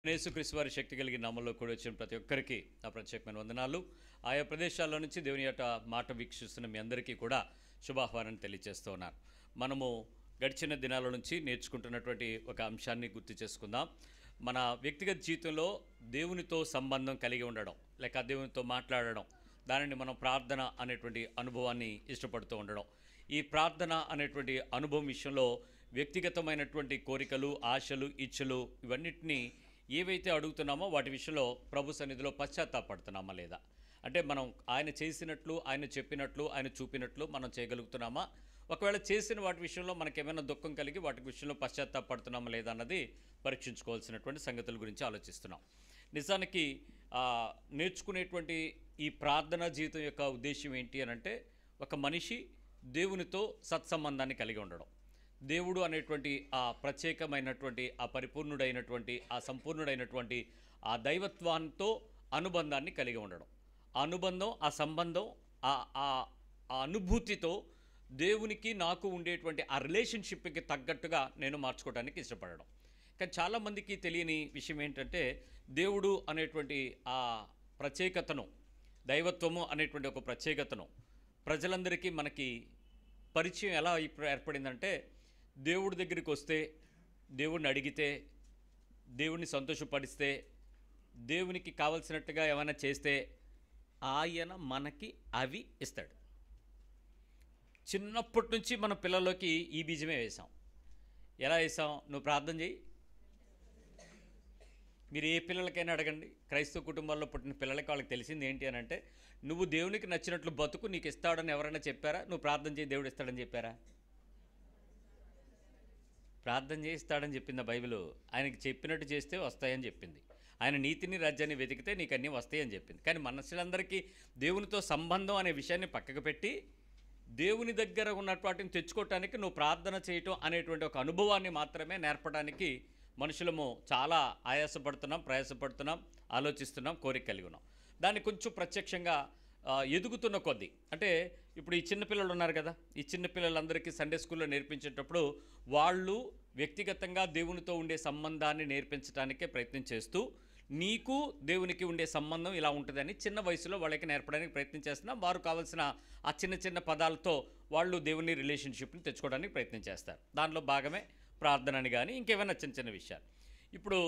యేసుక్రీస్తు వారి శక్తి కలిగిన నామంలో కూడా వచ్చిన ప్రతి ఒక్కరికి నా ప్రత్యేకమైన వందనాలు. ఆయా ప్రదేశాల్లో నుంచి దేవుని యొక్క మాట వీక్షిస్తున్న మీ అందరికీ కూడా శుభాహ్వానాన్ని తెలియజేస్తూ ఉన్నాను. మనము గడిచిన దినాల నుంచి నేర్చుకుంటున్నటువంటి ఒక అంశాన్ని గుర్తు చేసుకుందాం. మన వ్యక్తిగత జీవితంలో దేవునితో సంబంధం కలిగి ఉండడం, లేక దేవునితో మాట్లాడడం, దానిని మనం ప్రార్థన అనేటువంటి అనుభవాన్ని ఇష్టపడుతూ ఉండడం. ఈ ప్రార్థన అనేటువంటి అనుభవం విషయంలో వ్యక్తిగతమైనటువంటి కోరికలు, ఆశలు, ఇచ్చలు ఇవన్నిటినీ ఏవైతే అడుగుతున్నామో వాటి విషయంలో ప్రభు సన్నిధిలో పశ్చాత్తాపడుతున్నామా లేదా, అంటే మనం ఆయన చేసినట్లు, ఆయన చెప్పినట్లు, ఆయన చూపినట్లు మనం చేయగలుగుతున్నామా? ఒకవేళ చేసిన వాటి విషయంలో మనకేమైనా దుఃఖం కలిగి వాటి విషయంలో పశ్చాత్తాపడుతున్నామా లేదా అన్నది పరీక్షించుకోవాల్సినటువంటి సంగతుల గురించి ఆలోచిస్తున్నాం. నిజానికి నేర్చుకునేటువంటి ఈ ప్రార్థనా జీవితం యొక్క ఉద్దేశం ఏంటి అని అంటే, ఒక మనిషి దేవునితో సత్సంబంధాన్ని కలిగి ఉండడం, దేవుడు అనేటువంటి ఆ ప్రత్యేకమైనటువంటి, ఆ పరిపూర్ణుడైనటువంటి, ఆ సంపూర్ణుడైనటువంటి ఆ దైవత్వంతో అనుబంధాన్ని కలిగి ఉండడం, ఆ అనుబంధం, ఆ సంబంధం, ఆ అనుభూతితో దేవునికి నాకు ఉండేటువంటి ఆ రిలేషన్షిప్కి తగ్గట్టుగా నేను మార్చుకోవడానికి ఇష్టపడడం. కానీ చాలామందికి తెలియని విషయం ఏంటంటే, దేవుడు అనేటువంటి ఆ ప్రత్యేకతను, దైవత్వము అనేటువంటి ఒక ప్రత్యేకతను ప్రజలందరికీ మనకి పరిచయం ఎలా ఏర్పడిందంటే, దేవుడి దగ్గరికి వస్తే, దేవుడిని అడిగితే, దేవుడిని సంతోషపడిస్తే, దేవునికి కావలసినట్టుగా ఏమైనా చేస్తే ఆయన మనకి అవి ఇస్తాడు. చిన్నప్పటి నుంచి మన పిల్లల్లోకి ఈ బీజమే వేసాం. ఎలా వేసాం? నువ్వు ప్రార్థన చేయి. మీరు ఏ పిల్లలకైనా అడగండి, క్రైస్తవ కుటుంబాల్లో పుట్టిన పిల్లలకి వాళ్ళకి తెలిసింది ఏంటి అని అంటే, నువ్వు దేవునికి నచ్చినట్లు బతుకు, నీకు ఇస్తాడని ఎవరైనా చెప్పారా? నువ్వు ప్రార్థన చేయి దేవుడు ఇస్తాడని చెప్పారా? ప్రార్థన చేయిస్తాడని చెప్పింది బైబిల్. ఆయనకి చెప్పినట్టు చేస్తే వస్తాయని చెప్పింది. ఆయన నీతిని, రాజ్యాన్ని వెతికితే నీకు అన్నీ వస్తాయని చెప్పింది. కానీ మనుషులందరికీ దేవునితో సంబంధం అనే విషయాన్ని పక్కకు పెట్టి, దేవుని దగ్గర ఉన్న వాటిని తెచ్చుకోవటానికి నువ్వు ప్రార్థన చేయటం అనేటువంటి ఒక అనుభవాన్ని మాత్రమే నేర్పడానికి మనుషులము చాలా ఆయాసపడుతున్నాం, ప్రయాసపడుతున్నాం, ఆలోచిస్తున్నాం, కోరిక కలిగి ఉన్నాం. దాన్ని కొంచెం ప్రత్యక్షంగా ఎదుగుతున్న కొద్దీ, అంటే ఇప్పుడు ఈ చిన్నపిల్లలు ఉన్నారు కదా, ఈ చిన్నపిల్లలందరికీ సండే స్కూల్లో నేర్పించేటప్పుడు వాళ్ళు వ్యక్తిగతంగా దేవునితో ఉండే సంబంధాన్ని నేర్పించడానికే ప్రయత్నం చేస్తూ, నీకు దేవునికి ఉండే సంబంధం ఇలా ఉంటుందని చిన్న వయసులో వాళ్ళకి నేర్పడానికి ప్రయత్నం చేస్తున్నాం. వారు కావాల్సిన ఆ చిన్న చిన్న పదాలతో వాళ్ళు దేవుని రిలేషన్షిప్ని తెచ్చుకోవడానికి ప్రయత్నం చేస్తారు. దానిలో భాగమే ప్రార్థన అని కానీ ఇంకేమైనా చిన్న చిన్న విషయాలు. ఇప్పుడు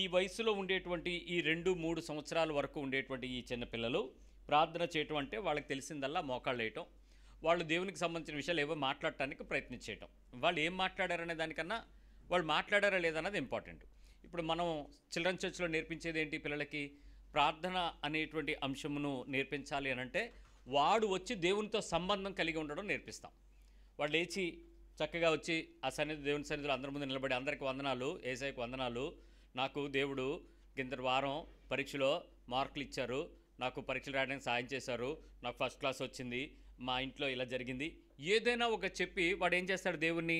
ఈ వయసులో ఉండేటువంటి ఈ 2-3 సంవత్సరాల వరకు ఉండేటువంటి ఈ చిన్నపిల్లలు ప్రార్థన చేయటం అంటే వాళ్ళకి తెలిసిందల్లా మోకాళ్ళు వేయటం, వాళ్ళు దేవునికి సంబంధించిన విషయాలు ఏవో మాట్లాడటానికి ప్రయత్నం చేయటం. వాళ్ళు ఏం మాట్లాడారనే దానికన్నా వాళ్ళు మాట్లాడారా లేదన్నది ఇంపార్టెంట్. ఇప్పుడు మనం చిల్డ్రన్ చర్చ్లో నేర్పించేది ఏంటి పిల్లలకి? ప్రార్థన అనేటువంటి అంశమును నేర్పించాలి అని అంటే, వాడు వచ్చి దేవునితో సంబంధం కలిగి ఉండడం నేర్పిస్తాం. వాడు లేచి చక్కగా వచ్చి ఆ దేవుని సన్నిధిలో అందరి ముందు నిలబడి, అందరికి వందనాలు, యేసయ్యకు వందనాలు, నాకు దేవుడు కిందటి వారం పరీక్షలో మార్కులు ఇచ్చారు, నాకు పరీక్షలు రాయడానికి సాయం చేశారు, నాకు ఫస్ట్ క్లాస్ వచ్చింది, మా ఇంట్లో ఇలా జరిగింది, ఏదైనా ఒక చెప్పి వాడు ఏం చేస్తాడు? దేవుణ్ణి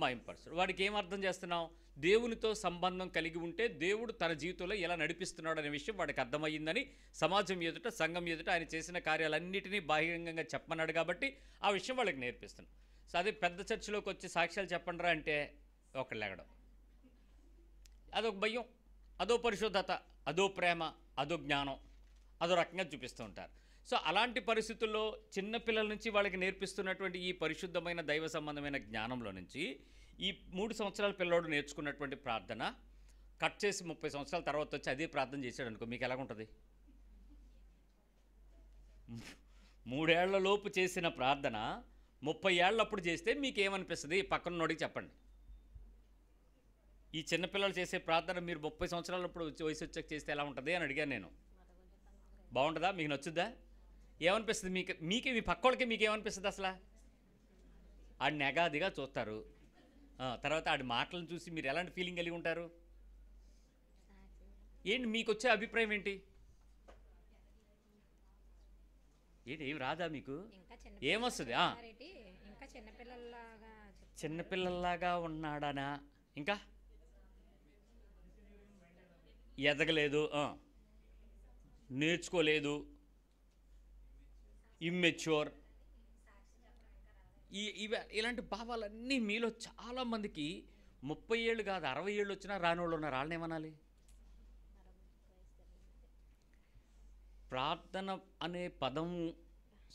మహింపరుస్తాడు. వాడికి ఏం అర్థం చేస్తున్నాం? దేవునితో సంబంధం కలిగి ఉంటే దేవుడు తన జీవితంలో ఎలా నడిపిస్తున్నాడు అనే విషయం వాడికి అర్థమయ్యిందని సమాజం ఎదుట, సంఘం ఎదుట ఆయన చేసిన కార్యాలన్నిటినీ బహిరంగంగా చెప్పమన్నాడు కాబట్టి ఆ విషయం వాళ్ళకి నేర్పిస్తున్నాం. సో అదే పెద్ద చర్చిలోకి వచ్చి సాక్ష్యాలు చెప్పండిరా అంటే ఒకళ్ళు లేగడం, అదొక భయం, అదో పరిశుద్ధత, అదో ప్రేమ, అదో జ్ఞానం, అదో రకంగా చూపిస్తూ ఉంటారు. సో అలాంటి పరిస్థితుల్లో చిన్నపిల్లల నుంచి వాళ్ళకి నేర్పిస్తున్నటువంటి ఈ పరిశుద్ధమైన దైవ సంబంధమైన జ్ఞానంలో నుంచి ఈ 3 సంవత్సరాల పిల్లోడు నేర్చుకున్నటువంటి ప్రార్థన కట్ చేసి 30 సంవత్సరాల తర్వాత వచ్చి అదే ప్రార్థన చేశాడు అనుకో, మీకు ఎలాగుంటుంది? 3 ఏళ్ల లోపు చేసిన ప్రార్థన 30 ఏళ్ళప్పుడు చేస్తే మీకేమనిపిస్తుంది? పక్కనోడికి చెప్పండి. ఈ చిన్నపిల్లలు చేసే ప్రార్థన మీరు 30 సంవత్సరాలప్పుడు వయసు వచ్చాక చేస్తే ఎలా ఉంటుంది అని అడిగాను నేను. బాగుంటుందా? మీకు నచ్చుద్దా? ఏమనిపిస్తుంది మీకు మీ పక్కోళ్ళకి మీకేమనిపిస్తుంది? అసలు ఆడి నెగాదిగా చూస్తారు. తర్వాత ఆడి మాటలను చూసి మీరు ఎలాంటి ఫీలింగ్ కలిగి ఉంటారు? ఏంటి మీకు వచ్చే అభిప్రాయం ఏంటి? ఏం రాదా మీకు? ఏమొస్తుంది? చిన్నపిల్లల్లాగా ఉన్నాడానా? ఇంకా ఎదగలేదు, నేర్చుకోలేదు, ఇమ్మెచ్యూర్, ఇలాంటి భావాలన్నీ మీలో చాలామందికి 30 ఏళ్ళు కాదు 60 ఏళ్ళు వచ్చినా రానోళ్ళు ఉన్నారు. వాళ్ళని ఏమనాలి? ప్రార్థన అనే పదం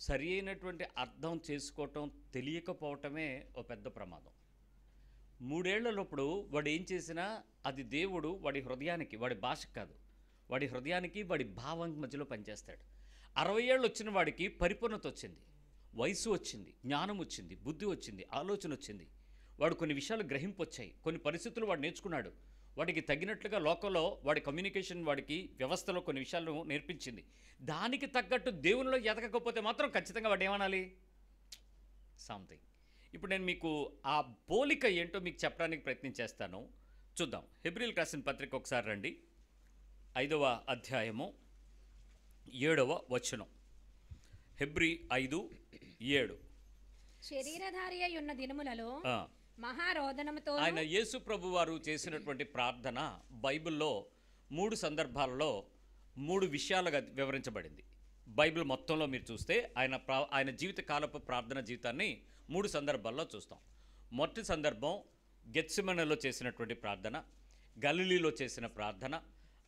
సరి అయినటువంటి అర్థం చేసుకోవటం తెలియకపోవటమే ఒక పెద్ద ప్రమాదం. 3 ఏళ్లలోప్పుడు వాడు ఏం చేసినా అది దేవుడు వాడి హృదయానికి, వాడి భాషకు కాదు, వాడి హృదయానికి వాడి భావానికి మధ్యలో పనిచేస్తాడు. 60 ఏళ్ళు వచ్చిన వాడికి పరిపూర్ణత వచ్చింది, వయసు వచ్చింది, జ్ఞానం వచ్చింది, బుద్ధి వచ్చింది, ఆలోచన వచ్చింది. వాడు కొన్ని విషయాలు గ్రహింపు వచ్చాయి, కొన్ని పరిస్థితులు వాడు నేర్చుకున్నాడు. వాడికి తగినట్లుగా లోకంలో వాడి కమ్యూనికేషన్, వాడికి వ్యవస్థలో కొన్ని విషయాలను నేర్పించింది. దానికి తగ్గట్టు దేవునిలో ఎదగకపోతే మాత్రం ఖచ్చితంగా వాడు ఏమనాలి? సంథింగ్. ఇప్పుడు నేను మీకు ఆ పోలిక ఏంటో మీకు చెప్పడానికి ప్రయత్నం చేస్తాను. చూద్దాం. హెబ్రీయులకు రాసిన పత్రిక ఒకసారి రండి. 5వ అధ్యాయము 7వ వచనం. హెబ్రీ 5:7. శరీరధారి అయి ఉన్న దినములలో మహారోదనముతో ఆయన యేసు ప్రభు వారు చేసినటువంటి ప్రార్థన బైబిల్లో 3 సందర్భాలలో 3 విషయాలుగా వివరించబడింది. బైబిల్ మొత్తంలో మీరు చూస్తే ఆయన జీవిత కాలపు ప్రార్థన జీవితాన్ని 3 సందర్భాల్లో చూస్తాం. మొదటి సందర్భం గెత్సెమనెలో చేసినటువంటి ప్రార్థన, గలిలీలో చేసిన ప్రార్థన,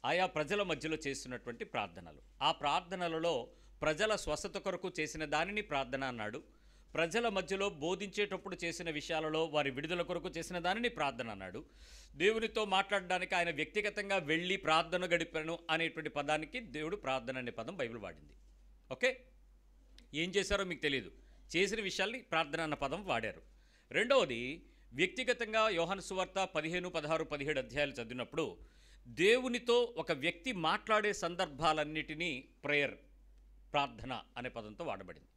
ఆయా ప్రజల మధ్యలో చేసినటువంటి ప్రార్థనలు. ఆ ప్రార్థనలలో ప్రజల స్వస్థత కొరకు చేసిన దానిని ప్రార్థన అన్నాడు. ప్రజల మధ్యలో బోధించేటప్పుడు చేసిన విషయాలలో వారి విడుదల కొరకు చేసిన దానిని ప్రార్థన అన్నాడు. దేవునితో మాట్లాడడానికి ఆయన వ్యక్తిగతంగా వెళ్ళి ప్రార్థన గడిపాను అనేటువంటి పదానికి దేవుడు ప్రార్థన అనే పదం బైబిల్ వాడింది. ఓకే, ఏం చేశారో మీకు తెలియదు, చేసిన విషయాల్ని ప్రార్థన అన్న పదం వాడారు. రెండవది, వ్యక్తిగతంగా యోహాను సువార్త 15, 16, 17 అధ్యాయాలు చదివినప్పుడు దేవునితో ఒక వ్యక్తి మాట్లాడే సందర్భాలన్నిటినీ ప్రేయర్, ప్రార్థన అనే పదంతో వాడబడింది.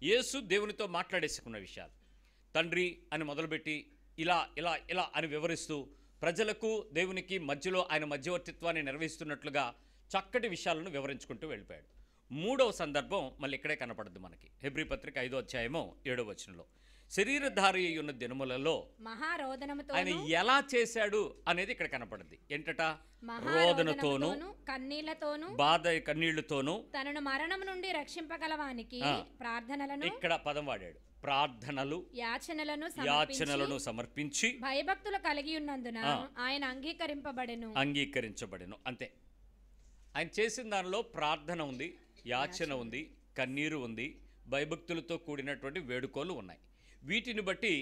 యేసు దేవునితో మాట్లాడేసుకున్న విషయాలు, తండ్రి అని మొదలుపెట్టి ఇలా ఇలా ఇలా అని వివరిస్తూ ప్రజలకు దేవునికి మధ్యలో ఆయన మధ్యవర్తిత్వాన్ని నిర్వహిస్తున్నట్లుగా చక్కటి విషయాలను వివరించుకుంటూ వెళ్ళిపోయాడు. మూడవ సందర్భం మళ్ళీ ఇక్కడే కనపడుద్ది మనకి. హెబ్రీ పత్రిక 5వ అధ్యాయము 7వ వచనంలో శరీరధారి అయి ఉన్న దినములలో మహారోదనముతో ఆయన ఎలా చేశాడు అనేది ఇక్కడ కనపడుద్ది. ఏంటట? రోదనతోను, కన్నీళ్లతోను, బాధ కన్నీళ్లతోను తనను మరణం నుండి రక్షింపగలవానికి ప్రార్థనలను, ఇక్కడ పదం వాడాడు, ప్రార్థనలు, యాచనలను సమర్పించి భయభక్తులు కలిగి ఉన్నందున ఆయన అంగీకరించబడెను. అంతే. ఆయన చేసిన దానిలో ప్రార్థన ఉంది, యాచన ఉంది, కన్నీరు ఉంది, భయభక్తులతో కూడినటువంటి వేడుకోలు ఉన్నాయి. వీటిని బట్టి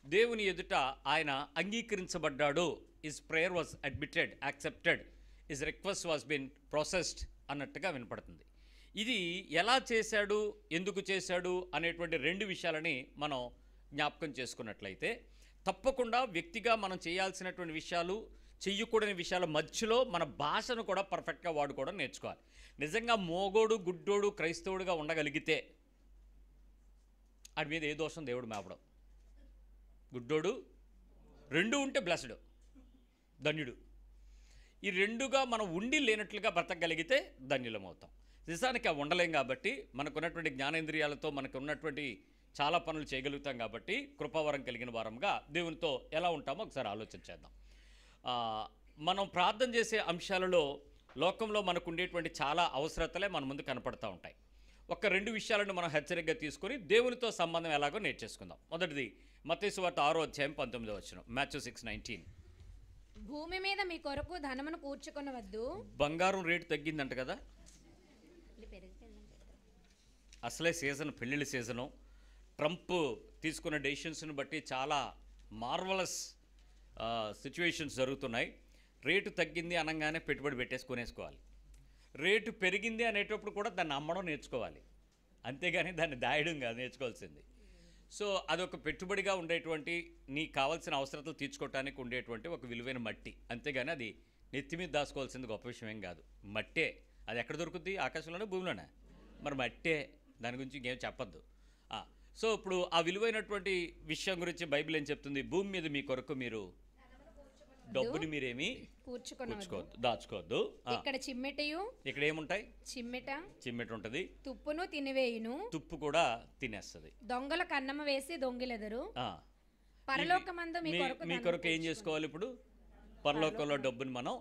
దేవుని ఎదుట ఆయన అంగీకరించబడ్డాడు. His prayer was admitted, accepted, his request was been processed అన్నట్టుగా వినపడుతుంది. ఇది ఎలా చేశాడు, ఎందుకు చేశాడు అనేటువంటి 2 విషయాలని మనం జ్ఞాపకం చేసుకున్నట్లయితే తప్పకుండా వ్యక్తిగా మనం చేయాల్సినటువంటి విషయాలు, చెయ్యకూడని విషయాల మధ్యలో మన భాషను కూడా పర్ఫెక్ట్గా వాడుకోవడం నేర్చుకోవాలి. నిజంగా మోగోడు, గుడ్డోడు, క్రైస్తవుడుగా ఉండగలిగితే వాడి మీద ఏ దోషం దేవుడు మేపడం. గుడ్డోడు 2 ఉంటే బ్లెస్డ్, ధన్యుడు. ఈ 2గా మనం ఉండి లేనట్లుగా బ్రతకగలిగితే ధన్యులమవుతాం. నిజానికి అవి ఉండలేం కాబట్టి, మనకున్నటువంటి జ్ఞానేంద్రియాలతో మనకు ఉన్నటువంటి చాలా పనులు చేయగలుగుతాం కాబట్టి కృపావరం కలిగిన వారంగా దేవునితో ఎలా ఉంటామో ఒకసారి ఆలోచించేద్దాం. మనం ప్రార్థన చేసే అంశాలలో లోకంలో మనకు ఉండేటువంటి చాలా అవసరతలే మన ముందు కనపడుతూ ఉంటాయి. ఒక 2 విషయాలను మనం హెచ్చరికగా తీసుకొని దేవునితో సంబంధం ఎలాగో నేర్చేసుకుందాం. మొదటిది మత్తయి సువార్త 6వ అధ్యాయం 19వ వచనం, మాథ్యూ 6:19. భూమి మీద మీ కొరకు ధనమును కూర్చుకొనవద్దు. బంగారం రేటు తగ్గిందంట కదా, అసలే సీజన్, పెళ్ళిళ్ళ సీజను. ట్రంప్ తీసుకున్న డెసిషన్స్ని బట్టి చాలా మార్వలస్ సిచ్యువేషన్స్ జరుగుతున్నాయి. రేటు తగ్గింది అనగానే పెట్టుబడి పెట్టేసుకునేసుకోవాలి. రేటు పెరిగింది అనేటప్పుడు కూడా దాన్ని అమ్మడం నేర్చుకోవాలి, అంతేగాని దాన్ని దాయడం కాదు నేర్చుకోవాల్సింది. సో అదొక పెట్టుబడిగా ఉండేటువంటి, నీకు కావాల్సిన అవసరతలు తీర్చుకోవడానికి ఉండేటువంటి ఒక విలువైన మట్టి, అంతేగాని అది నెత్తి మీద దాచుకోవాల్సింది గొప్ప విషయం ఏం కాదు. మట్టే, అది ఎక్కడ దొరుకుతుంది? ఆకాశంలోనే, భూమిలోనే. మరి మట్టే, దాని గురించి ఇంకేం చెప్పద్దు. సో ఇప్పుడు ఆ విలువైనటువంటి విషయం గురించి బైబిల్ ఏం చెప్తుంది? భూమి మీద మీ కొరకు మీరు డబ్బుని మీరేమి కూర్చుకోవద్దు, దాచుకోవద్దు. ఇక్కడ చిమ్మెటయు, ఇక్కడ ఏముంటాయి? చిమ్మెట ఉంటది, తుప్పును తినివేయును, తుప్పు కూడా తినేస్తుంది. దొంగల కన్నమ వేసి దొంగిలెదరు. పరలోకమందు మీ కొరకు ఏం చేసుకోవాలి? ఇప్పుడు పరలోకంలో డబ్బుని మనం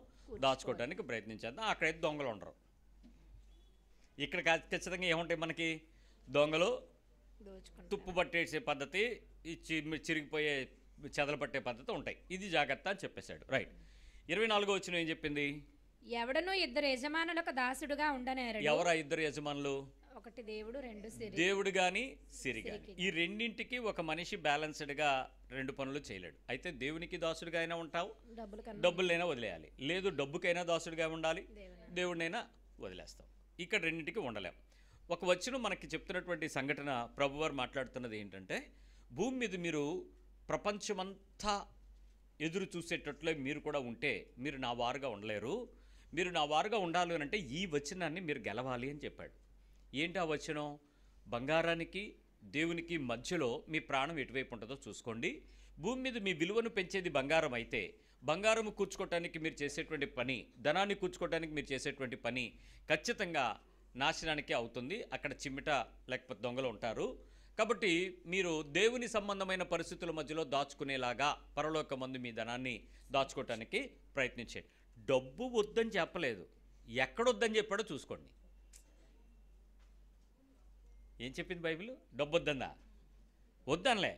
దాచుకోవడానికి ప్రయత్నించేద్దాం. అక్కడైతే దొంగలు ఉండరు. ఇక్కడ ఖచ్చితంగా ఏముంటాయి మనకి? దొంగలు తుప్పు పట్టేసే పద్ధతి, చిరిగిపోయే చెదలు పట్టే పద్ధతి ఉంటాయి. ఇది జాగ్రత్త అని చెప్పేశాడు. రైట్. 24వ వచనం ఏం చెప్పింది? ఎవడను ఇద్దరు యజమానులకు దాసుడుగా ఉండనేరడు. ఎవరా ఇద్దరు యజమానులు? ఒకటి దేవుడు, రెండు సిరి. దేవుడు కానీ సిరి కానీ, ఈ రెండింటికి ఒక మనిషి బ్యాలెన్స్డ్గా రెండు పనులు చేయలేడు. అయితే దేవునికి దాసుడిగా అయినా ఉంటావు, డబ్బులు కన్నా డబ్బులైనా వదిలేయాలి. లేదు డబ్బుకైనా దాసుడిగా ఉండాలి, దేవుడినైనా వదిలేస్తాం. ఇక్కడ రెండింటికి ఉండలేం. ఒక వచనం మనకి చెప్తున్నటువంటి సంఘటన, ప్రభువారు మాట్లాడుతున్నది ఏంటంటే, భూమి మీద మీరు ప్రపంచమంతా ఎదురు చూసేటట్లే మీరు కూడా ఉంటే మీరు నా వారుగా ఉండలేరు. మీరు నా వారుగా ఉండాలి అని అంటే ఈ వచనాన్ని మీరు గెలవాలి అని చెప్పాడు. ఏంటి ఆ వచనం? బంగారానికి దేవునికి మధ్యలో మీ ప్రాణం ఎటువైపు ఉంటుందో చూసుకోండి. భూమి మీద మీ విలువను పెంచేది బంగారం అయితే, బంగారం కూర్చుకోవటానికి మీరు చేసేటువంటి పని, ధనాన్ని కూర్చుకోవటానికి మీరు చేసేటువంటి పని ఖచ్చితంగా నాశనానికే అవుతుంది. అక్కడ చిమ్మిట లేకపోతే దొంగలు ఉంటారు. కాబట్టి మీరు దేవుని సంబంధమైన పరిస్థితుల మధ్యలో దాచుకునేలాగా పరలోకమందు మీ ధనాన్ని దాచుకోవటానికి ప్రయత్నించండి. డబ్బు వద్దని చెప్పలేదు, ఎక్కడొద్దని చెప్పాడో చూసుకోండి. ఏం చెప్పింది బైబిల్? డబ్బు వద్దందా? వద్దనలే.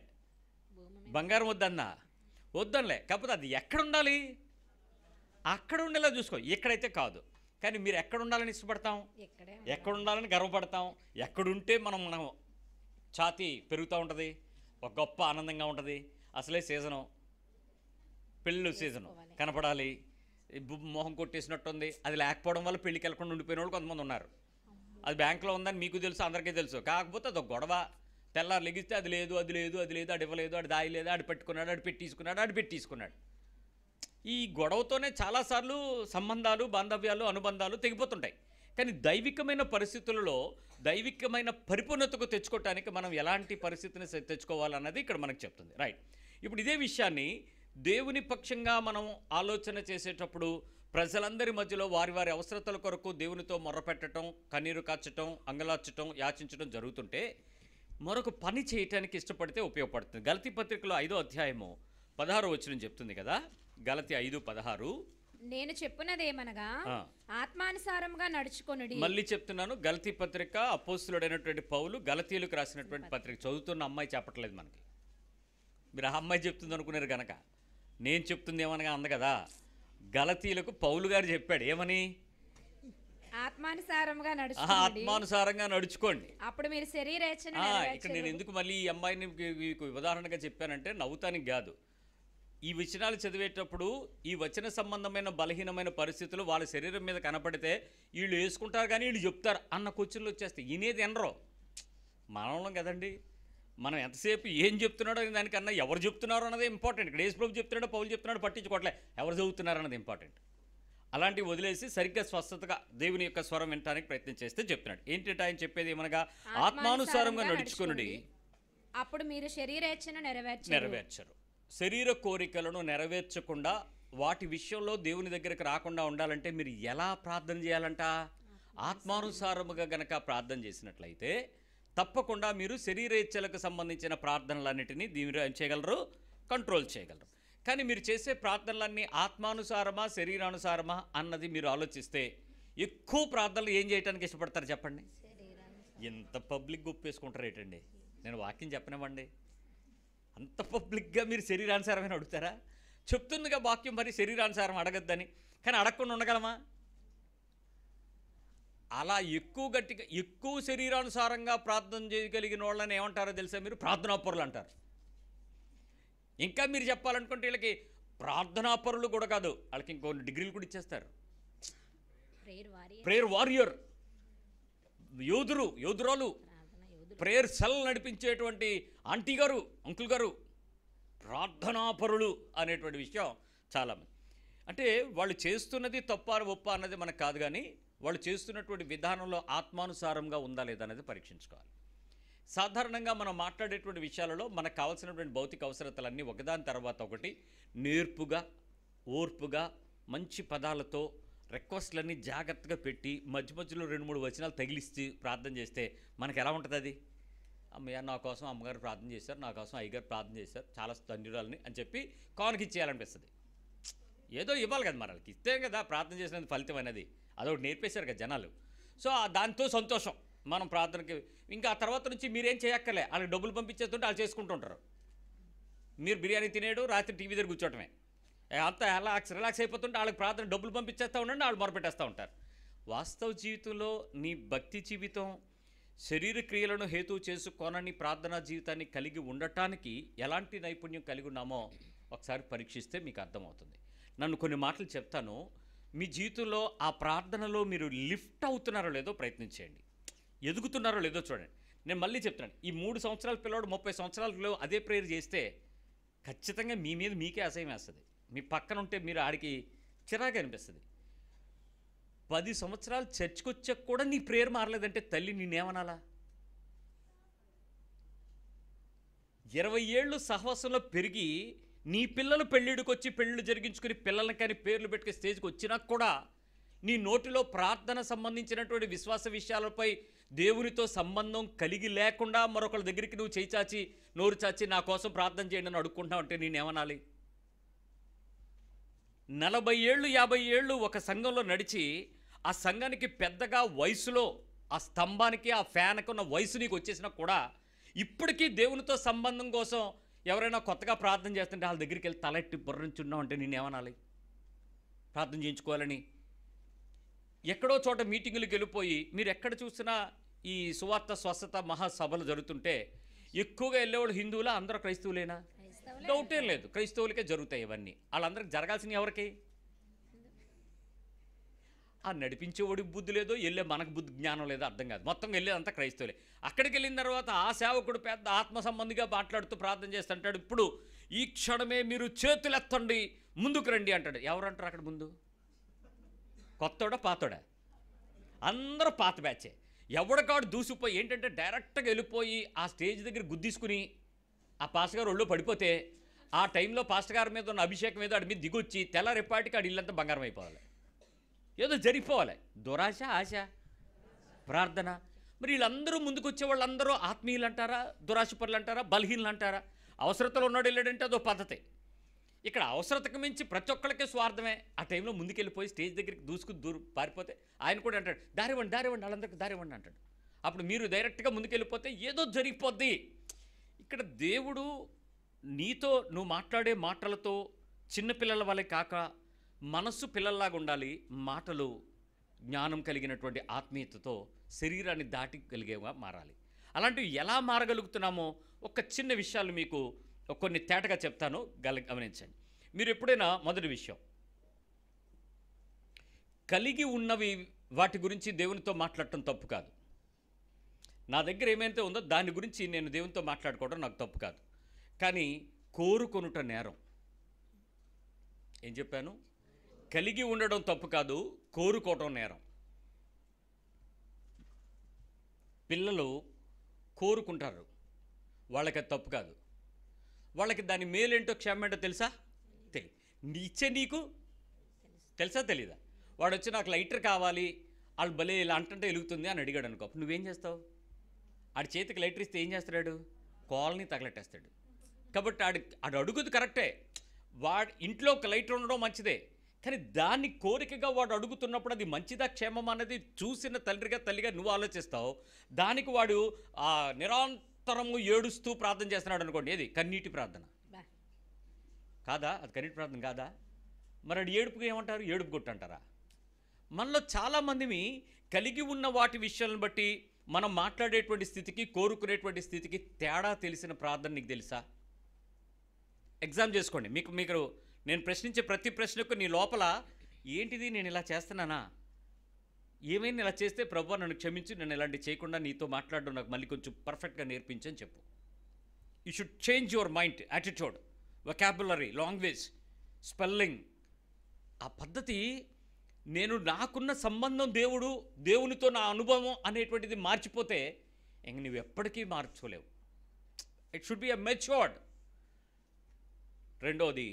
బంగారం వద్దన్నా? వద్దనలే. కాకపోతే అది ఎక్కడ ఉండాలి? అక్కడ ఉండేలా చూసుకో. ఇక్కడైతే కాదు. కానీ మీరు ఎక్కడ ఉండాలని ఇష్టపడతాం? ఎక్కడ ఉండాలని గర్వపడతాం. ఎక్కడుంటే మనం ఛాతీ పెరుగుతూ ఉంటుంది, ఒక గొప్ప ఆనందంగా ఉంటుంది. అసలే సీజను, పెళ్ళు సీజను, కనపడాలి. మొహం కొట్టేసినట్టుంది. అది లేకపోవడం వల్ల పెళ్ళికి వెళ్ళకుండా ఉండిపోయిన వాళ్ళు కొంతమంది ఉన్నారు. అది బ్యాంకులో ఉందని మీకు తెలుసు, అందరికీ తెలుసు. కాకపోతే అదొక గొడవ. తెల్లారు లెగిస్తే అది లేదు, అది లేదు, అది లేదు, అది ఇవ్వలేదు, అది దాయి లేదు, ఆడు పెట్టుకున్నాడు, ఆడు పెట్టిసుకున్నాడు, ఆడు పెట్టిసుకున్నాడు. ఈ గొడవతోనే చాలాసార్లు సంబంధాలు, బాంధవ్యాలు, అనుబంధాలు తెగిపోతుంటాయి. కానీ దైవికమైన పరిస్థితులలో దైవికమైన పరిపూర్ణతకు తెచ్చుకోవటానికి మనం ఎలాంటి పరిస్థితిని తెచ్చుకోవాలన్నది ఇక్కడ మనకు చెప్తుంది. రైట్. ఇప్పుడు ఇదే విషయాన్ని దేవుని పక్షంగా మనం ఆలోచన చేసేటప్పుడు ప్రజలందరి మధ్యలో వారి వారి అవసరతల కొరకు దేవునితో మొర్రపెట్టడం, కన్నీరు కార్చటం, అంగలార్చటం, యాచించడం జరుగుతుంటే మరొక పని చేయటానికి ఇష్టపడితే ఉపయోగపడుతుంది. గలతీ పత్రికలో 5వ అధ్యాయము 16వ వచనం చెప్తుంది కదా. గలతీ 5:16. నేను చెప్పున్నదేమనగా ఆత్మానుసారంగా నడుచుకొనుడి. మళ్ళీ చెప్తున్నాను, గలతీ పత్రిక అపోస్తులుడైనటువంటి పౌలు గలతీయులకు రాసినటువంటి పత్రిక. చదువుతున్న అమ్మాయి చెప్పట్లేదు మనకి. మీరు ఆ అమ్మాయి చెప్తుంది అనుకున్నారు కనుక నేను చెప్తుంది ఏమనగా అంది కదా. గలతీయులకు పౌలు గారు చెప్పాడు ఏమని? ఆత్మానుసారంగా ఆత్మానుసారంగా నడుచుకోండి. అప్పుడు మీరు శరీరేచ్ఛను ఇక్కడ నేను ఎందుకు మళ్ళీ ఈ అమ్మాయిని ఉదాహరణగా చెప్పానంటే నవ్వుతానికి కాదు. ఈ వచనాలు చదివేటప్పుడు ఈ వచన సంబంధమైన బలహీనమైన పరిస్థితులు వాళ్ళ శరీరం మీద కనపడితే వీళ్ళు వేసుకుంటారు కానీ వీళ్ళు చెప్తారు అన్న క్వశ్చన్లు వచ్చేస్తాయి. ఈనేది ఎనరో మనం కదండి. మనం ఎంతసేపు ఏం చెప్తున్నాడో దానికన్నా ఎవరు చెప్తున్నారో అన్నది ఇంపార్టెంట్. ఇక్కడ యేసుప్రభు చెప్తున్నాడో పౌలు చెప్తున్నాడో పట్టించుకోవట్లే, ఎవరు చదువుతున్నారు అన్నది ఇంపార్టెంట్. అలాంటివి వదిలేసి సరిగ్గా స్వస్థతగా దేవుని యొక్క స్వరం వినడానికి ప్రయత్నం చేస్తే చెప్తున్నాడు. ఏంటంటే ఆయన చెప్పేది ఏమనగా ఆత్మానుసారంగా నడుచుకునుడి, అప్పుడు మీరు శరీరేచ్ఛను నెరవేర్చరు. శరీర కోరికలను నెరవేర్చకుండా వాటి విషయంలో దేవుని దగ్గరికి రాకుండా ఉండాలంటే మీరు ఎలా ప్రార్థన చేయాలంట? ఆత్మానుసారముగా గనక ప్రార్థన చేసినట్లయితే తప్పకుండా మీరు శరీరేచ్ఛలకు సంబంధించిన ప్రార్థనలన్నిటినీ దీని ఏం చేయగలరు? కంట్రోల్ చేయగలరు. కానీ మీరు చేసే ప్రార్థనలన్నీ ఆత్మానుసారమా శరీరానుసారమా అన్నది మీరు ఆలోచిస్తే ఎక్కువ ప్రార్థనలు ఏం చేయడానికి ఇష్టపడతారు చెప్పండి? ఎంత పబ్లిక్గా ఒప్పేసుకుంటారు ఏంటండి? నేను వాక్యం చెప్పనివ్వండి. అంత పబ్లిక్గా మీరు శరీరానుసారమైన అడుగుతారా? చెప్తుందిగా వాక్యం మరి శరీరానుసారం అడగద్దని. కానీ అడగకుండా ఉండగలమా? అలా ఎక్కువ గట్టిగా ఎక్కువ శరీరానుసారంగా ప్రార్థన చేయగలిగిన వాళ్ళని ఏమంటారో తెలుసా మీరు? ప్రార్థనాపరులు అంటారు. ఇంకా మీరు చెప్పాలనుకుంటే వీళ్ళకి ప్రార్థనాపరులు కూడా కాదు, వాళ్ళకి ఇంకొన్ని డిగ్రీలు కూడా ఇచ్చేస్తారు. ప్రేయర్ వారియర్, యోధురాలు, ప్రేయర్ సెల్ నడిపించేటువంటి ఆంటీ గారు, అంకుల్ గారు, ప్రార్థనాపరులు అనేటువంటి విషయం చాలామంది. అంటే వాళ్ళు చేస్తున్నది తప్ప ఒప్ప అన్నది మనకు కాదు, కానీ వాళ్ళు చేస్తున్నటువంటి విధానంలో ఆత్మానుసారంగా ఉందా లేదా అనేది పరీక్షించుకోవాలి. సాధారణంగా మనం మాట్లాడేటువంటి విషయాలలో మనకు కావాల్సినటువంటి భౌతిక అవసరతలన్నీ ఒకదాని తర్వాత ఒకటి నేర్పుగా, ఓర్పుగా, మంచి పదాలతో రిక్వెస్ట్లన్నీ జాగ్రత్తగా పెట్టి మధ్య మధ్యలో 2-3 వచనాలు తగిలిస్తే ప్రార్థన చేస్తే మనకు ఎలా ఉంటుంది? అది అమ్మయ్య నా కోసం అమ్మగారు ప్రార్థన చేశారు, నా కోసం అయ్యగారు ప్రార్థన చేశారు, చాలా ధన్యురాలని అని చెప్పి కానుక ఇచ్చేయాలనిపిస్తుంది. ఏదో ఇవ్వాలి కదా, మరి వాళ్ళకి ఇస్తే కదా ప్రార్థన చేసినందుకు ఫలితం అనేది. అదొకటి నేర్పేశారు కదా జనాలు. సో దాంతో సంతోషం మనం ప్రార్థనకి. ఇంకా ఆ తర్వాత నుంచి మీరేం చేయక్కర్లే, వాళ్ళకి డబ్బులు పంపించేస్తుంటే వాళ్ళు చేసుకుంటూ ఉంటారు. మీరు బిర్యానీ తినేడు, రాత్రి టీవీ దగ్గర కూర్చోవటమే. అంతా రిలాక్స్ అయిపోతుంటే వాళ్ళకి ప్రార్థన డబ్బులు పంపించేస్తూ ఉండండి, వాళ్ళు మొరపెట్టేస్తూ ఉంటారు. వాస్తవ జీవితంలో నీ భక్తి జీవితం శరీర క్రియలను హేతువు చేసుకోనని ప్రార్థనా జీవితాన్ని కలిగి ఉండటానికి ఎలాంటి నైపుణ్యం కలిగి ఉన్నామో ఒకసారి పరీక్షిస్తే మీకు అర్థమవుతుంది. నన్ను కొన్ని మాటలు చెప్తాను. మీ జీవితంలో ఆ ప్రార్థనలో మీరు లిఫ్ట్ అవుతున్నారో లేదో ప్రయత్నించేయండి, ఎదుగుతున్నారో లేదో చూడండి. నేను మళ్ళీ చెప్తున్నాను, ఈ 3 సంవత్సరాల పిల్లవాడు 30 సంవత్సరాలలో అదే ప్రేయర్ చేస్తే ఖచ్చితంగా మీ మీద మీకే అసహ్యం వేస్తుంది. మీ పక్కన ఉంటే మీరు ఆడికి చిరాకు అనిపిస్తుంది. 10 సంవత్సరాలు చర్చికి వచ్చాక కూడా నీ ప్రేయర్ మారలేదంటే తల్లి నేనేమనాలా? 20 ఏళ్ళు సహవాసంలో పెరిగి నీ పిల్లలు పెళ్ళిడికి వచ్చి పెళ్ళిళ్ళు జరిగించుకుని పిల్లల్ని కానీ పేర్లు పెట్టుకుని స్టేజ్కి వచ్చినా కూడా నీ నోటిలో ప్రార్థన సంబంధించినటువంటి విశ్వాస విషయాలపై దేవునితో సంబంధం కలిగి లేకుండా మరొకరి దగ్గరికి నువ్వు చేయి చాచి నోరు చాచి నా కోసం ప్రార్థన చేయండి అని అడుక్కుంటావు అంటే నేనేమనాలి? 40 ఏళ్ళు 50 ఏళ్ళు ఒక సంఘంలో నడిచి ఆ సంఘానికి పెద్దగా వయసులో ఆ స్తంభానికి ఆ ఫ్యాన్కి ఉన్న వయసు నీకు వచ్చేసినా కూడా ఇప్పటికీ దేవునితో సంబంధం కోసం ఎవరైనా కొత్తగా ప్రార్థన చేస్తుంటే వాళ్ళ దగ్గరికి వెళ్ళి తలెట్టి బుర్రించున్నావు అంటే నేనేమనాలి? ప్రార్థన చేయించుకోవాలని ఎక్కడో చోట మీటింగులకు వెళ్ళిపోయి మీరు ఎక్కడ చూసినా ఈ సువార్త స్వస్థత మహాసభలు జరుగుతుంటే ఎక్కువగా వెళ్ళేవాళ్ళు హిందువులా అందరూ క్రైస్తవులేనా? డౌటే లేదు, క్రైస్తవులకే జరుగుతాయి ఇవన్నీ. వాళ్ళందరికి జరగాల్సిన ఎవరికి? ఆ నడిపించేవాడికి బుద్ధి లేదో వెళ్ళే మనకు బుద్ధి జ్ఞానం లేదో అర్థం కాదు. మొత్తం వెళ్ళేదంతా క్రైస్తవులే. అక్కడికి వెళ్ళిన తర్వాత ఆ సేవకుడు పెద్ద ఆత్మ సంబంధిగా మాట్లాడుతూ ప్రార్థన చేస్తుంటాడు. ఇప్పుడు ఈ క్షణమే మీరు చేతులెత్తండి ముందుకు రండి అంటాడు. ఎవరంటారు అక్కడ ముందు? కొత్తోడా పాతోడా? అందరూ పాత బ్యాచే. ఎవడకాడు దూసిపోయి ఏంటంటే డైరెక్ట్గా వెళ్ళిపోయి ఆ స్టేజ్ దగ్గర గుద్దీసుకుని ఆ పాస్టర్ గారు ఒళ్ళో పడిపోతే ఆ టైంలో పాస్టర్ గారి మీద ఉన్న అభిషేకం ఏదో ఆడి మీద దిగొచ్చి తెల్లారెప్పాటికి ఆడి ఇల్లంతా బంగారం అయిపోవాలి, ఏదో జరిగిపోవాలి. దురాశ, ఆశ, ప్రార్థన. మరి వీళ్ళందరూ ముందుకు వచ్చే వాళ్ళందరూ ఆత్మీయులు అంటారా, దురాశపరులు అంటారా, బలహీనలు అంటారా? అవసరతలో ఉన్నాడు వెళ్ళాడంటే అదో పద్ధతి. ఇక్కడ అవసరతకు మించి ప్రతి ఒక్కళ్ళకే స్వార్థమే. ఆ టైంలో ముందుకెళ్ళిపోయి స్టేజ్ దగ్గరికి పారిపోతే ఆయన కూడా అంటాడు దారివ్వండి దారివ్వండి, వాళ్ళందరికీ దారివ్వండి అంటాడు. అప్పుడు మీరు డైరెక్ట్గా ముందుకెళ్ళిపోతే ఏదో జరిగిపోద్ది. ఇక్కడ దేవుడు నీతో నువ్వు మాట్లాడే మాటలతో చిన్నపిల్లల వల్లే కాక మనస్సు పిల్లల్లాగా ఉండాలి. మాటలు జ్ఞానం కలిగినటువంటి ఆత్మీయతతో శరీరాన్ని దాటిగలిగేగా మారాలి. అలాంటివి ఎలా మారగలుగుతున్నామో ఒక చిన్న విషయాలు మీకు కొన్ని తేటగా చెప్తాను, గమనించండి. మీరు ఎప్పుడైనా మొదటి విషయం కలిగి ఉన్నవి వాటి గురించి దేవునితో మాట్లాడటం తప్పు కాదు. నా దగ్గర ఏమైతే ఉందో దాని గురించి నేను దేవునితో మాట్లాడుకోవడం నాకు తప్పు కాదు. కానీ కోరుకొనుట నేరం. ఏం చెప్పాను? కలిగి ఉండడం తప్పు కాదు, కోరుకోవటం నేరం. పిల్లలు కోరుకుంటారు, వాళ్ళకి అది తప్పు కాదు. వాళ్ళకి దాని మేలేంటో క్షేమేంటో తెలుసా? ఇచ్చే నీకు తెలుసా తెలీదా? వాడు వచ్చి నాకు లైటర్ కావాలి, వాళ్ళు భలే ఇలా అంటుంటే వెలుగుతుంది అని అడిగాడు అనుకో, నువ్వేం చేస్తావు? ఆడి చేతికి లైటర్ ఇస్తే ఏం చేస్తాడు? కాలనీ తగలెట్టేస్తాడు. కాబట్టి ఆడు అడుగుది కరెక్టే, వాడు ఇంట్లో ఒక లైటర్ ఉండడం మంచిదే. కానీ దాన్ని కోరికగా వాడు అడుగుతున్నప్పుడు అది మంచిదా క్షేమం అనేది చూసిన తల్లిగా నువ్వు ఆలోచిస్తావు. దానికి వాడు నిరంతరము ఏడుస్తూ ప్రార్థన చేస్తున్నాడు అనుకోండి, ఏది కన్నీటి ప్రార్థన కాదా? అది కన్నీటి ప్రార్థన కాదా? మరి అది ఏడుపుగా ఏమంటారు? ఏడుపు కొట్టు అంటారా? మనలో చాలామందిని కలిగి ఉన్న వాటి విషయాలను బట్టి మనం మాట్లాడేటువంటి స్థితికి కోరుకునేటువంటి స్థితికి తేడా తెలిసిన ప్రార్థన నీకు తెలుసా? ఎగ్జామ్ చేసుకోండి. మీకు నేను ప్రశ్నించే ప్రతి ప్రశ్నకు నీ లోపల ఏంటిది, నేను ఇలా చేస్తున్నానా, ఏమైనా ఇలా చేస్తే ప్రభువా నన్ను క్షమించి, నేను ఇలాంటివి చేయకుండా నీతో మాట్లాడడం నాకు మళ్ళీ కొంచెం పర్ఫెక్ట్గా నేర్పించని చెప్పు. You should change your mind, attitude, vocabulary, language, spelling. ఆ పద్ధతి నేను నాకున్న సంబంధం దేవునితో నా అనుభవం అనేటువంటిది మార్చిపోతే ఇంక నువ్వు ఎప్పటికీ మార్చుకోలేవు. It should be a matured. రెండోది,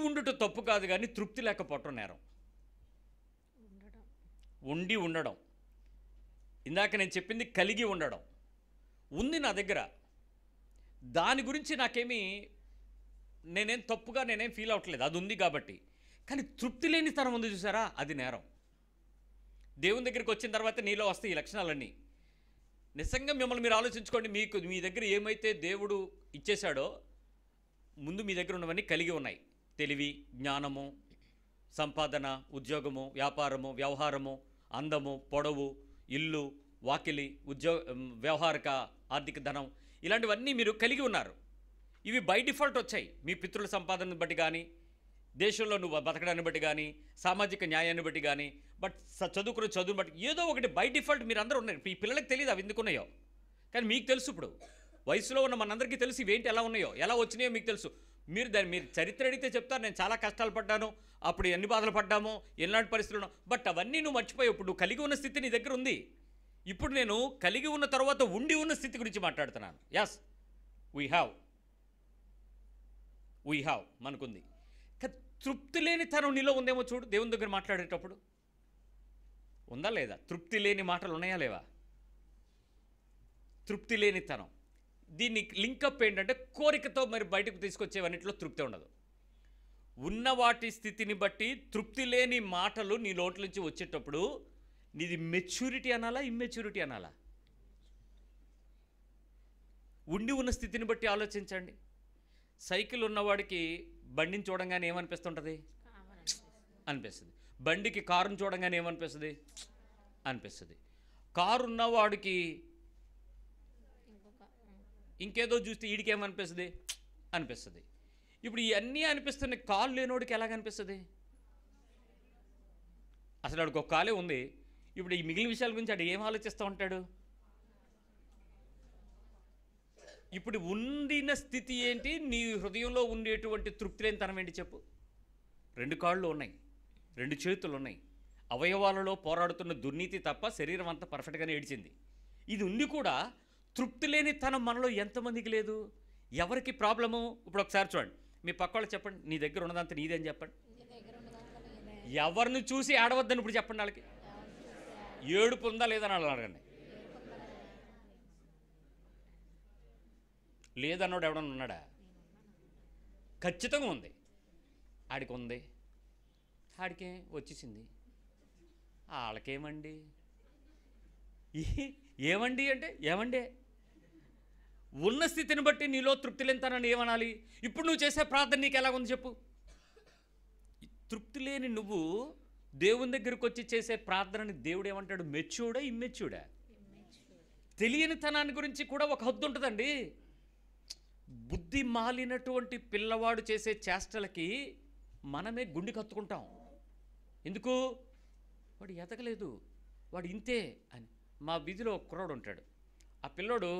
ఉండుట తప్పు కాదు కానీ తృప్తి లేకపోవటం నేరం. ఉండడం, ఇందాక నేను చెప్పింది కలిగి ఉండడం. ఉంది నా దగ్గర, దాని గురించి నేనేం తప్పుగా ఫీల్ అవ్వట్లేదు, అది ఉంది కాబట్టి. కానీ తృప్తి లేని తనం ఉంది చూసారా, అది నేరం. దేవుని దగ్గరికి వచ్చిన తర్వాత నీలో వస్తాయి ఈ లక్షణాలన్నీ. నిజంగా మిమ్మల్ని మీరు ఆలోచించుకోండి. మీ దగ్గర ఏమైతే దేవుడు ఇచ్చేశాడో ముందు మీ దగ్గర ఉన్నవన్నీ కలిగి ఉన్నాయి. తెలివి, జ్ఞానము, సంపాదన, ఉద్యోగము, వ్యాపారము, వ్యవహారము, అందము, పొడవు, ఇల్లు, వాకిలి, వ్యవహారిక ఆర్థిక ధనం, ఇలాంటివన్నీ మీరు కలిగి ఉన్నారు. ఇవి బై డిఫాల్ట్ వచ్చాయి. మీ పితృల సంపాదనను బట్టి కానీ, దేశంలో నువ్వు బతకడాన్ని బట్టి కానీ, సామాజిక న్యాయాన్ని బట్టి కానీ, బట్ చదువుకున్న చదువుని బట్టి ఏదో ఒకటి బై డిఫాల్ట్ మీరు అందరూ ఉన్నారు. ఈ పిల్లలకి తెలియదు అవి ఎందుకున్నాయో, కానీ మీకు తెలుసు. ఇప్పుడు వయసులో ఉన్న మనందరికీ తెలుసు ఇవేంటి ఎలా ఉన్నాయో, ఎలా వచ్చినాయో మీకు తెలుసు. మీరు చరిత్ర అడిగితే చెప్తారు, నేను చాలా కష్టాలు పడ్డాను, అప్పుడు ఎన్ని బాధలు పడ్డామో, ఎలాంటి పరిస్థితులు ఉన్నావు. బట్ అవన్నీ నువ్వు మర్చిపోయావు. ఇప్పుడు నువ్వు కలిగి ఉన్న స్థితి నీ దగ్గర ఉంది. ఇప్పుడు నేను కలిగి ఉన్న తర్వాత ఉండి ఉన్న స్థితి గురించి మాట్లాడుతున్నాను. ఎస్, వీ హ్యావ్ మనకుంది. తృప్తి లేని తనం నీలో ఉందేమో చూడు. దేవుని దగ్గర మాట్లాడేటప్పుడు ఉందా లేదా? తృప్తి లేని మాటలు ఉన్నాయా లేవా? తృప్తి లేని తనం. దీన్ని లింకప్ ఏంటంటే కోరికతో మరి బయటకు తీసుకొచ్చేవన్నింటిలో తృప్తి ఉండదు. ఉన్న వాటి స్థితిని బట్టి తృప్తి లేని మాటలు నీ నోట్ల నుంచి వచ్చేటప్పుడు నీది మెచ్యూరిటీ అనాలా, ఇమ్మెచ్యూరిటీ అనాలా? ఉండి ఉన్న స్థితిని బట్టి ఆలోచించండి. సైకిల్ ఉన్నవాడికి బండిని చూడంగానే ఏమనిపిస్తుంటుంది? అనిపిస్తుంది. బండికి కారుని చూడంగానే ఏమనిపిస్తుంది? అనిపిస్తుంది. కారు ఉన్నవాడికి ఇంకేదో చూస్తే వీడికి ఏమనిపిస్తుంది? అనిపిస్తుంది. ఇప్పుడు ఇవన్నీ అనిపిస్తున్నాయి. కాలు లేనోడికి ఎలాగనిపిస్తుంది? అసలు వాడికి ఒక కాలే ఉంది. ఇప్పుడు ఈ మిగిలిన విషయాల గురించి వాడు ఏం ఆలోచిస్తూ ఉంటాడు? ఇప్పుడు ఉండిన స్థితి ఏంటి? నీ హృదయంలో ఉండేటువంటి తృప్తి లేని తనం ఏంటి చెప్పు? 2 కాళ్ళు ఉన్నాయి, 2 చేతులు ఉన్నాయి, అవయవాలలో పోరాడుతున్న దుర్నీతి తప్ప శరీరం అంతా పర్ఫెక్ట్గానే ఏడిచింది. ఇది ఉండి కూడా తృప్తి లేని తనం మనలో ఎంతమందికి లేదు? ఎవరికి ప్రాబ్లము? ఇప్పుడు ఒకసారి చూడండి, మీ పక్క వాళ్ళు చెప్పండి, నీ దగ్గర ఉన్నదంతా నీదని చెప్పండి. ఎవరిని చూసి ఏడవద్దని ఇప్పుడు చెప్పండి. వాళ్ళకి ఏడుపు ఉందా లేదని వాళ్ళు అడగండి. లేదన్నోడు ఎవడన్నా ఉన్నాడా? ఖచ్చితంగా ఉంది. ఆడికి ఉంది, ఆడికే వచ్చేసింది. వాళ్ళకేమండి? ఏమండి అంటే ఏమండే? ఉన్న స్థితిని బట్టి నీలో తృప్తి లేనితనాన్ని ఏమనాలి? ఇప్పుడు నువ్వు చేసే ప్రార్థన నీకు ఎలాగుంది చెప్పు? తృప్తి లేని నువ్వు దేవుని దగ్గరికి వచ్చి చేసే ప్రార్థనని దేవుడు ఏమంటాడు? మెచ్యూర్డా, ఇమ్మెచ్యూర్డా? తెలియని తనాన్ని గురించి కూడా ఒక హద్దు ఉంటుందండి. బుద్ధి మాలినటువంటి పిల్లవాడు చేసే చేష్టలకి మనమే గుండె కత్తుకుంటాం. ఎందుకు? వాడు ఎదగలేదు, వాడు ఇంతే అని. మా వీధిలో ఒక కుర్రాడు ఉంటాడు. ఆ పిల్లోడు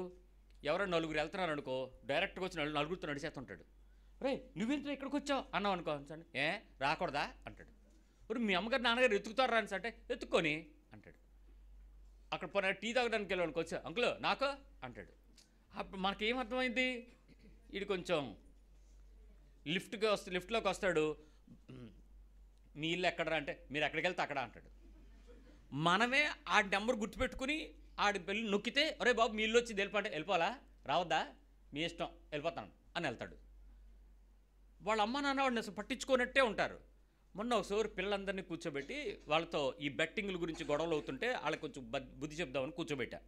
ఎవరో 4 వెళ్తున్నారు అనుకో, డైరెక్ట్గా వచ్చి నలుగురితో నడిచేస్తుంటాడు. రే నువ్వేంటో ఇక్కడికి వచ్చావు అన్నావు అనుకో, ఏ రాకూడదా అంటాడు. మీ అమ్మగారు నాన్నగారు ఎత్తుకుతారు రాని అంటే ఎత్తుక్కొని అంటాడు. అక్కడ పోనీ టీ తాగడానికి వెళ్ళాను అనుకో, వచ్చా అంకుల్ నాకు అంటాడు. అప్పుడు మనకేమర్థమైంది? వీడు కొంచెం లిఫ్ట్లోకి వస్తాడు. మీ ఇల్లు ఎక్కడరా అంటే మీరు ఎక్కడికి వెళ్తే అక్కడ అంటాడు. మనమే ఆ నెంబర్ గుర్తుపెట్టుకుని ఆడి పెళ్ళి నొక్కితే, ఒరే బాబు మీ ఇల్లు వచ్చి వెళ్ళిపోంటే వెళ్ళిపోవాలా, రావద్దా, మీ ఇష్టం వెళ్ళిపోతాను అని వెళ్తాడు. వాళ్ళ అమ్మ నాన్న వాడిని అసలు పట్టించుకోనట్టే ఉంటారు. మొన్న ఒకసారి పిల్లలందరినీ కూర్చోబెట్టి వాళ్ళతో ఈ బెట్టింగ్ల గురించి గొడవలు అవుతుంటే వాళ్ళకి కొంచెం బుద్ధి చెప్దామని కూర్చోబెట్టా.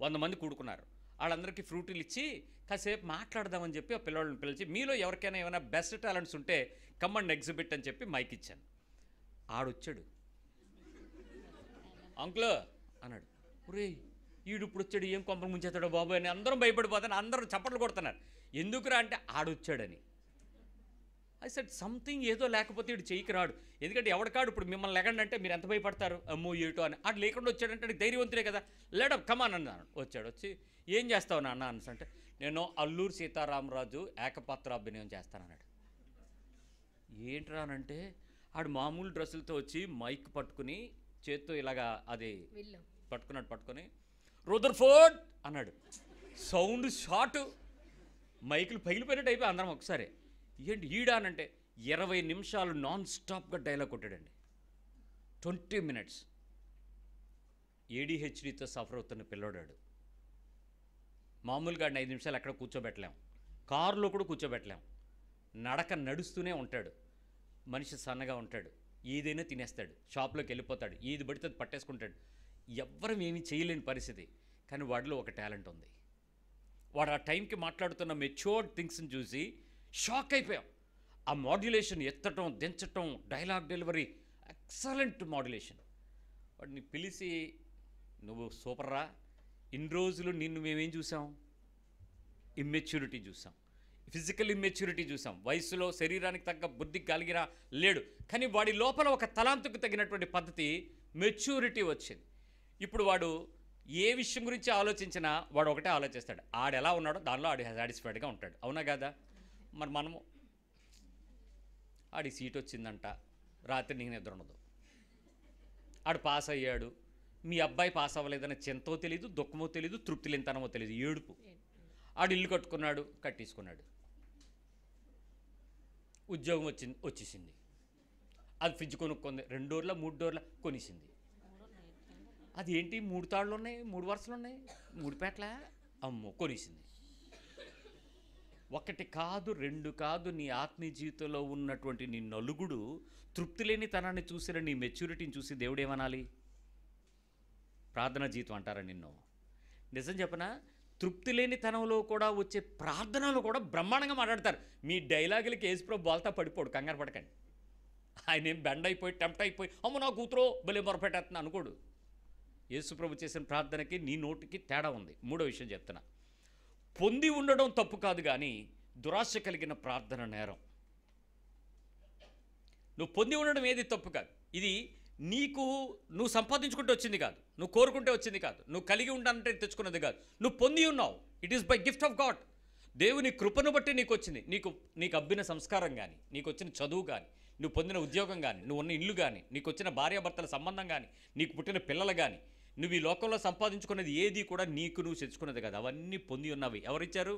100 మంది కూడుకున్నారు. వాళ్ళందరికీ ఫ్రూటీలు ఇచ్చి కాసేపు మాట్లాడదామని చెప్పి ఆ పిల్లవాళ్ళని పిలిచి, మీలో ఎవరికైనా ఏమైనా బెస్ట్ టాలెంట్స్ ఉంటే కమండ్ ఎగ్జిబిట్ అని చెప్పి మైక్ ఇచ్చాను. ఆడొచ్చాడు. అంకుల్ అన్నాడు. ఒరే ఈడు ఇప్పుడు వచ్చాడు, ఏం కొంపలు ముంచేస్తాడో బాబు అని అందరం భయపడిపోతాను. అందరూ చప్పట్లు కొడుతున్నారు. ఎందుకురా అంటే ఆడొచ్చాడని. ఐ సెడ్ సంథింగ్ ఏదో లేకపోతే ఇటు చెయ్యికి రాడు. ఎందుకంటే ఎవడికాడు ఇప్పుడు మిమ్మల్ని లెగండి అంటే మీరు ఎంత భయపడతారు, అమ్మో ఏటో అని. ఆడు లేకుండా వచ్చాడంటే అడిగి ధైర్యవంతులే కదా, లేడప్ కమాన్ అన్నాను. వచ్చాడు. వచ్చి ఏం చేస్తావు నాన్న అని అంటే, నేను అల్లూరు సీతారామరాజు ఏకపాత్ర అభినయం చేస్తానన్నాడు. ఏంట్రానంటే ఆడు మామూలు డ్రెస్సులతో వచ్చి మైక్ పట్టుకుని చేత్తో ఇలాగా అది పట్టుకుని రూదర్ఫోర్డ్ అన్నాడు. సౌండ్ షార్ట్, మైకులు పగిలిపోయినట్టు అయిపోయి అందరం ఒకసారి. ఏంటి ఈడా అనంటే 20 నిమిషాలు నాన్ స్టాప్గా డైలాగ్ కొట్టాడండి. 20 minutes. ADHDతో సఫర్ అవుతున్న పిల్లోడాడు. మామూలుగా 5 నిమిషాలు ఎక్కడ కూర్చోబెట్టలేం, కారులో కూడా కూర్చోబెట్టలేం. నడుస్తూనే ఉంటాడు. మనిషి సన్నగా ఉంటాడు, ఏదైనా తినేస్తాడు, షాప్లోకి వెళ్ళిపోతాడు, ఏది పడితే అది పట్టేసుకుంటాడు. ఎవ్వరం ఏమీ చేయలేని పరిస్థితి. కానీ వాడిలో ఒక టాలెంట్ ఉంది. వాడు ఆ టైంకి మాట్లాడుతున్న మెచ్యూర్డ్ థింగ్స్ని చూసి షాక్ అయిపోయాం. ఆ మాడ్యులేషన్, ఎత్తటం, దించటం, డైలాగ్ డెలివరీ, ఎక్సలెంట్ మాడ్యులేషన్. వాడిని పిలిచి, నువ్వు సూపర్ రా, ఇన్ని రోజులు నిన్ను మేమేం చూసాం? ఇమ్మెచ్యూరిటీ చూసాం, ఫిజికల్ ఇమ్మెచ్యూరిటీ చూసాం, వయసులో శరీరానికి తగ్గ బుద్ధి కలిగిరా లేడు. కానీ వాడి లోపల ఒక తలాంతుకు తగినటువంటి పద్ధతి, మెచ్యూరిటీ వచ్చింది. ఇప్పుడు వాడు ఏ విషయం గురించి ఆలోచించినా వాడు ఒకటే ఆలోచిస్తాడు, ఆడు ఎలా ఉన్నాడో దానిలో ఆడు సాటిస్ఫైడ్గా ఉంటాడు. అవునా కదా? మరి మనము, ఆడి సీట్ వచ్చిందంట, రాత్రి నీకు నిద్ర ఉండదు, ఆడు పాస్ అయ్యాడు, మీ అబ్బాయి పాస్ అవ్వలేదని చింతో తెలీదు, దుఃఖమో తెలీదు, తృప్తి లేనితనమో తెలీదు, ఏడుపు. ఆడు ఇల్లు కట్టుకున్నాడు, కట్టేసుకున్నాడు, ఉద్యోగం వచ్చేసింది, అది ఫ్రిడ్జ్ కొనుక్కుంది, 2 డోర్ల 3 డోర్ల కొనిసింది. అది ఏంటి 3 తాళ్ళు ఉన్నాయి, 3 వరుసలు ఉన్నాయి, 3 పేట్ల, అమ్మో కొనిసింది. 1 కాదు 2 కాదు, నీ ఆత్మీయ జీవితంలో ఉన్నటువంటి నీ నలుగుడు తృప్తి లేని తనాన్ని చూసిన నీ మెచ్యూరిటీని చూసి దేవుడేమనాలి? ప్రార్థనా జీవితం అంటారా నిన్ను? నిజం చెప్పనా, తృప్తి లేని తనంలో కూడా వచ్చే ప్రార్థనలు కూడా బ్రహ్మాండంగా మాట్లాడతారు. మీ డైలాగులకి యేసుప్రభు బోల్తా పడిపోడు, కంగారు పడకండి. ఆయన ఏం బెండ్ అయిపోయి టెంప్ట్ అయిపోయి అమ్మ నా కూతురో భలే మొరపెట్టేస్తున్నా అనుకోడు. యేసుప్రభు చేసిన ప్రార్థనకి నీ నోటికి తేడా ఉంది. 3వ విషయం చెప్తున్నా, పొంది ఉండడం తప్పు కాదు, కానీ దురాశ కలిగిన ప్రార్థన నేరం. నువ్వు పొంది ఉండడం ఏది తప్పు కాదు. ఇది నువ్వు సంపాదించుకుంటే వచ్చింది కాదు, నువ్వు కోరుకుంటే వచ్చింది కాదు, నువ్వు కలిగి ఉండాలంటే తెచ్చుకున్నది కాదు, నువ్వు పొంది ఉన్నావు. It is by gift of God. దేవుని కృపను బట్టి నీకు వచ్చింది. నీకు అబ్బిన సంస్కారం కానీ, నీకు వచ్చిన చదువు కానీ, నువ్వు పొందిన ఉద్యోగం కానీ, నువ్వు ఉన్న ఇల్లు కానీ, నీకు వచ్చిన భార్యాభర్తల సంబంధం కానీ, నీకు పుట్టిన పిల్లలు కానీ, నువ్వు ఈ లోకంలో సంపాదించుకున్నది ఏది కూడా నువ్వు తెచ్చుకున్నది కాదు, అవన్నీ పొంది ఉన్నవి. ఎవరిచ్చారు?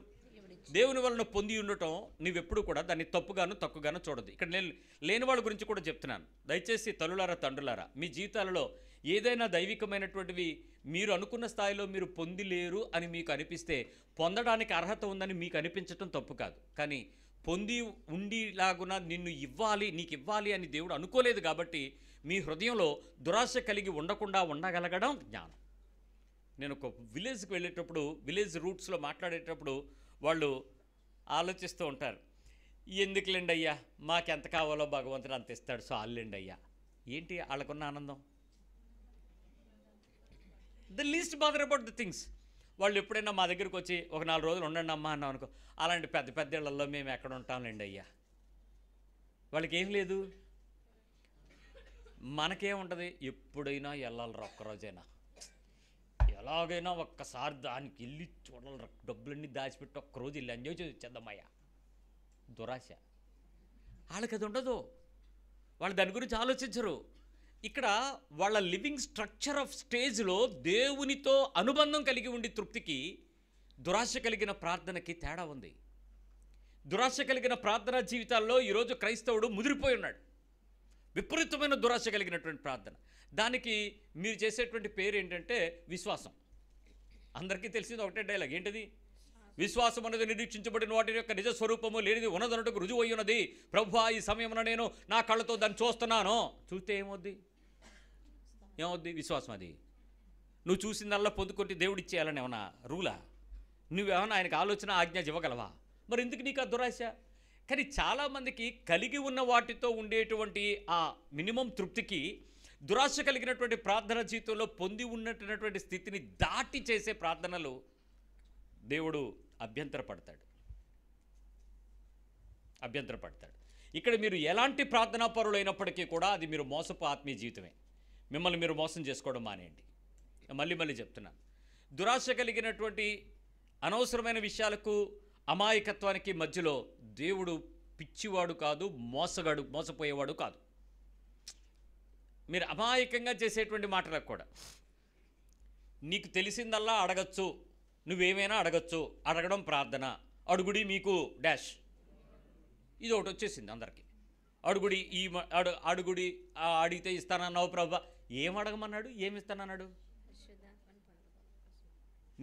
దేవుని వలన పొంది ఉండటం నువ్వెప్పుడు కూడా దాన్ని తప్పుగాను తక్కువగాను చూడదు. ఇక్కడ నేను లేని వాళ్ళ గురించి కూడా చెప్తున్నాను. దయచేసి తల్లులారా, తండ్రులారా, మీ జీవితాలలో ఏదైనా దైవికమైనటువంటివి మీరు అనుకున్న స్థాయిలో మీరు పొందిలేరు అని మీకు అనిపిస్తే, పొందడానికి అర్హత ఉందని మీకు అనిపించటం తప్పు కాదు. కానీ పొంది ఉండిలాగున నీకు ఇవ్వాలి అని దేవుడు అనుకోలేదు. కాబట్టి మీ హృదయంలో దురాశ కలిగి ఉండకుండా ఉండగలగడం జ్ఞానం. నేను ఒక విలేజ్కి వెళ్ళేటప్పుడు, విలేజ్ రూట్స్లో మాట్లాడేటప్పుడు వాళ్ళు ఆలోచిస్తూ ఉంటారు, ఎందుకులేండి అయ్యా, మాకెంత కావాలో భగవంతుడు అంత ఇస్తాడు, చాలండి అయ్యా. ఏంటి వాళ్ళకున్న ఆనందం? The least bother about the things. వాళ్ళు ఎప్పుడైనా మా దగ్గరికి వచ్చి ఒక 4 రోజులు ఉండండి అమ్మా అన్నాం అనుకో, అలాంటి పెద్ద పెద్ద ఇళ్లలో మేము ఎక్కడ ఉంటాంలేండి అయ్యా. వాళ్ళకి ఏం లేదు. మనకేముంటుంది? ఎప్పుడైనా వెళ్ళాలి, ఒక్కరోజైనా ఎలాగైనా ఒక్కసారి దానికి వెళ్ళి చూడాలి, డబ్బులన్నీ దాచిపెట్టి ఒక్కరోజు వెళ్ళి ఎంజాయ్ చేసి వచ్చేద్దామయ్యా. దురాశ. వాళ్ళకి అది ఉండదు, వాళ్ళు దాని గురించి ఆలోచించరు. ఇక్కడ వాళ్ళ లివింగ్ స్ట్రక్చర్ ఆఫ్ స్టేజ్లో దేవునితో అనుబంధం కలిగి ఉండి తృప్తికి, దురాశ కలిగిన ప్రార్థనకి తేడా ఉంది. దురాశ కలిగిన ప్రార్థనా జీవితాల్లో ఈరోజు క్రైస్తవుడు ముదిరిపోయి ఉన్నాడు. విపరీతమైన దురాశ కలిగినటువంటి ప్రార్థన. దానికి మీరు చేసేటువంటి పేరు ఏంటంటే విశ్వాసం. అందరికీ తెలిసింది ఒకటే డైలాగ్, ఏంటిది? విశ్వాసం అనేది నిరీక్షించబడిన వాటి యొక్క నిజ స్వరూపము లేనిది ఉన్నదన్నట్టుకు రుజువు అయి ఉన్నది. ప్రభువా, ఈ సమయంలో నేను నా కళ్ళతో దాన్ని చూస్తున్నాను. చూస్తే ఏమవుద్ది? విశ్వాసం అది. నువ్వు చూసిందల్లా పొందుకొట్టి దేవుడు ఇచ్చేయాలని ఏమన్నా రూలా? నువ్వేమన్నా ఆయనకు ఆలోచన ఆజ్ఞ ఇవ్వగలవా? మరి ఎందుకు నీకు ఆ దురాశ? కానీ చాలామందికి కలిగి ఉన్న వాటితో ఉండేటువంటి ఆ మినిమం తృప్తికి, దురాశ కలిగినటువంటి ప్రార్థన జీవితంలో పొంది ఉన్నటువంటి స్థితిని దాటి చేసే ప్రార్థనలు దేవుడు అభ్యంతరపడతాడు. ఇక్కడ మీరు ఎలాంటి ప్రార్థనా పరులు అయినప్పటికీ కూడా అది మీరు మోసపు ఆత్మీయ జీవితమే. మిమ్మల్ని మీరు మోసం చేసుకోవడం మానేయండి. మళ్ళీ చెప్తున్నాను, దురాశ కలిగినటువంటి అనవసరమైన విషయాలకు, అమాయకత్వానికి మధ్యలో దేవుడు పిచ్చివాడు కాదు, మోసపోయేవాడు కాదు. మీరు అమాయకంగా చేసేటువంటి మాటలకు కూడా నీకు తెలిసిందల్లా అడగచ్చు, నువ్వేమైనా అడగచ్చు, అడగడం ప్రార్థన. అడుగుడి మీకు డాష్, ఇది ఒకటి వచ్చేసింది అందరికీ. అడుగుడి అడిగితే ఇస్తానన్నావు ప్రభా. ఏం అడగమన్నాడు? ఏమి ఇస్తానన్నాడు?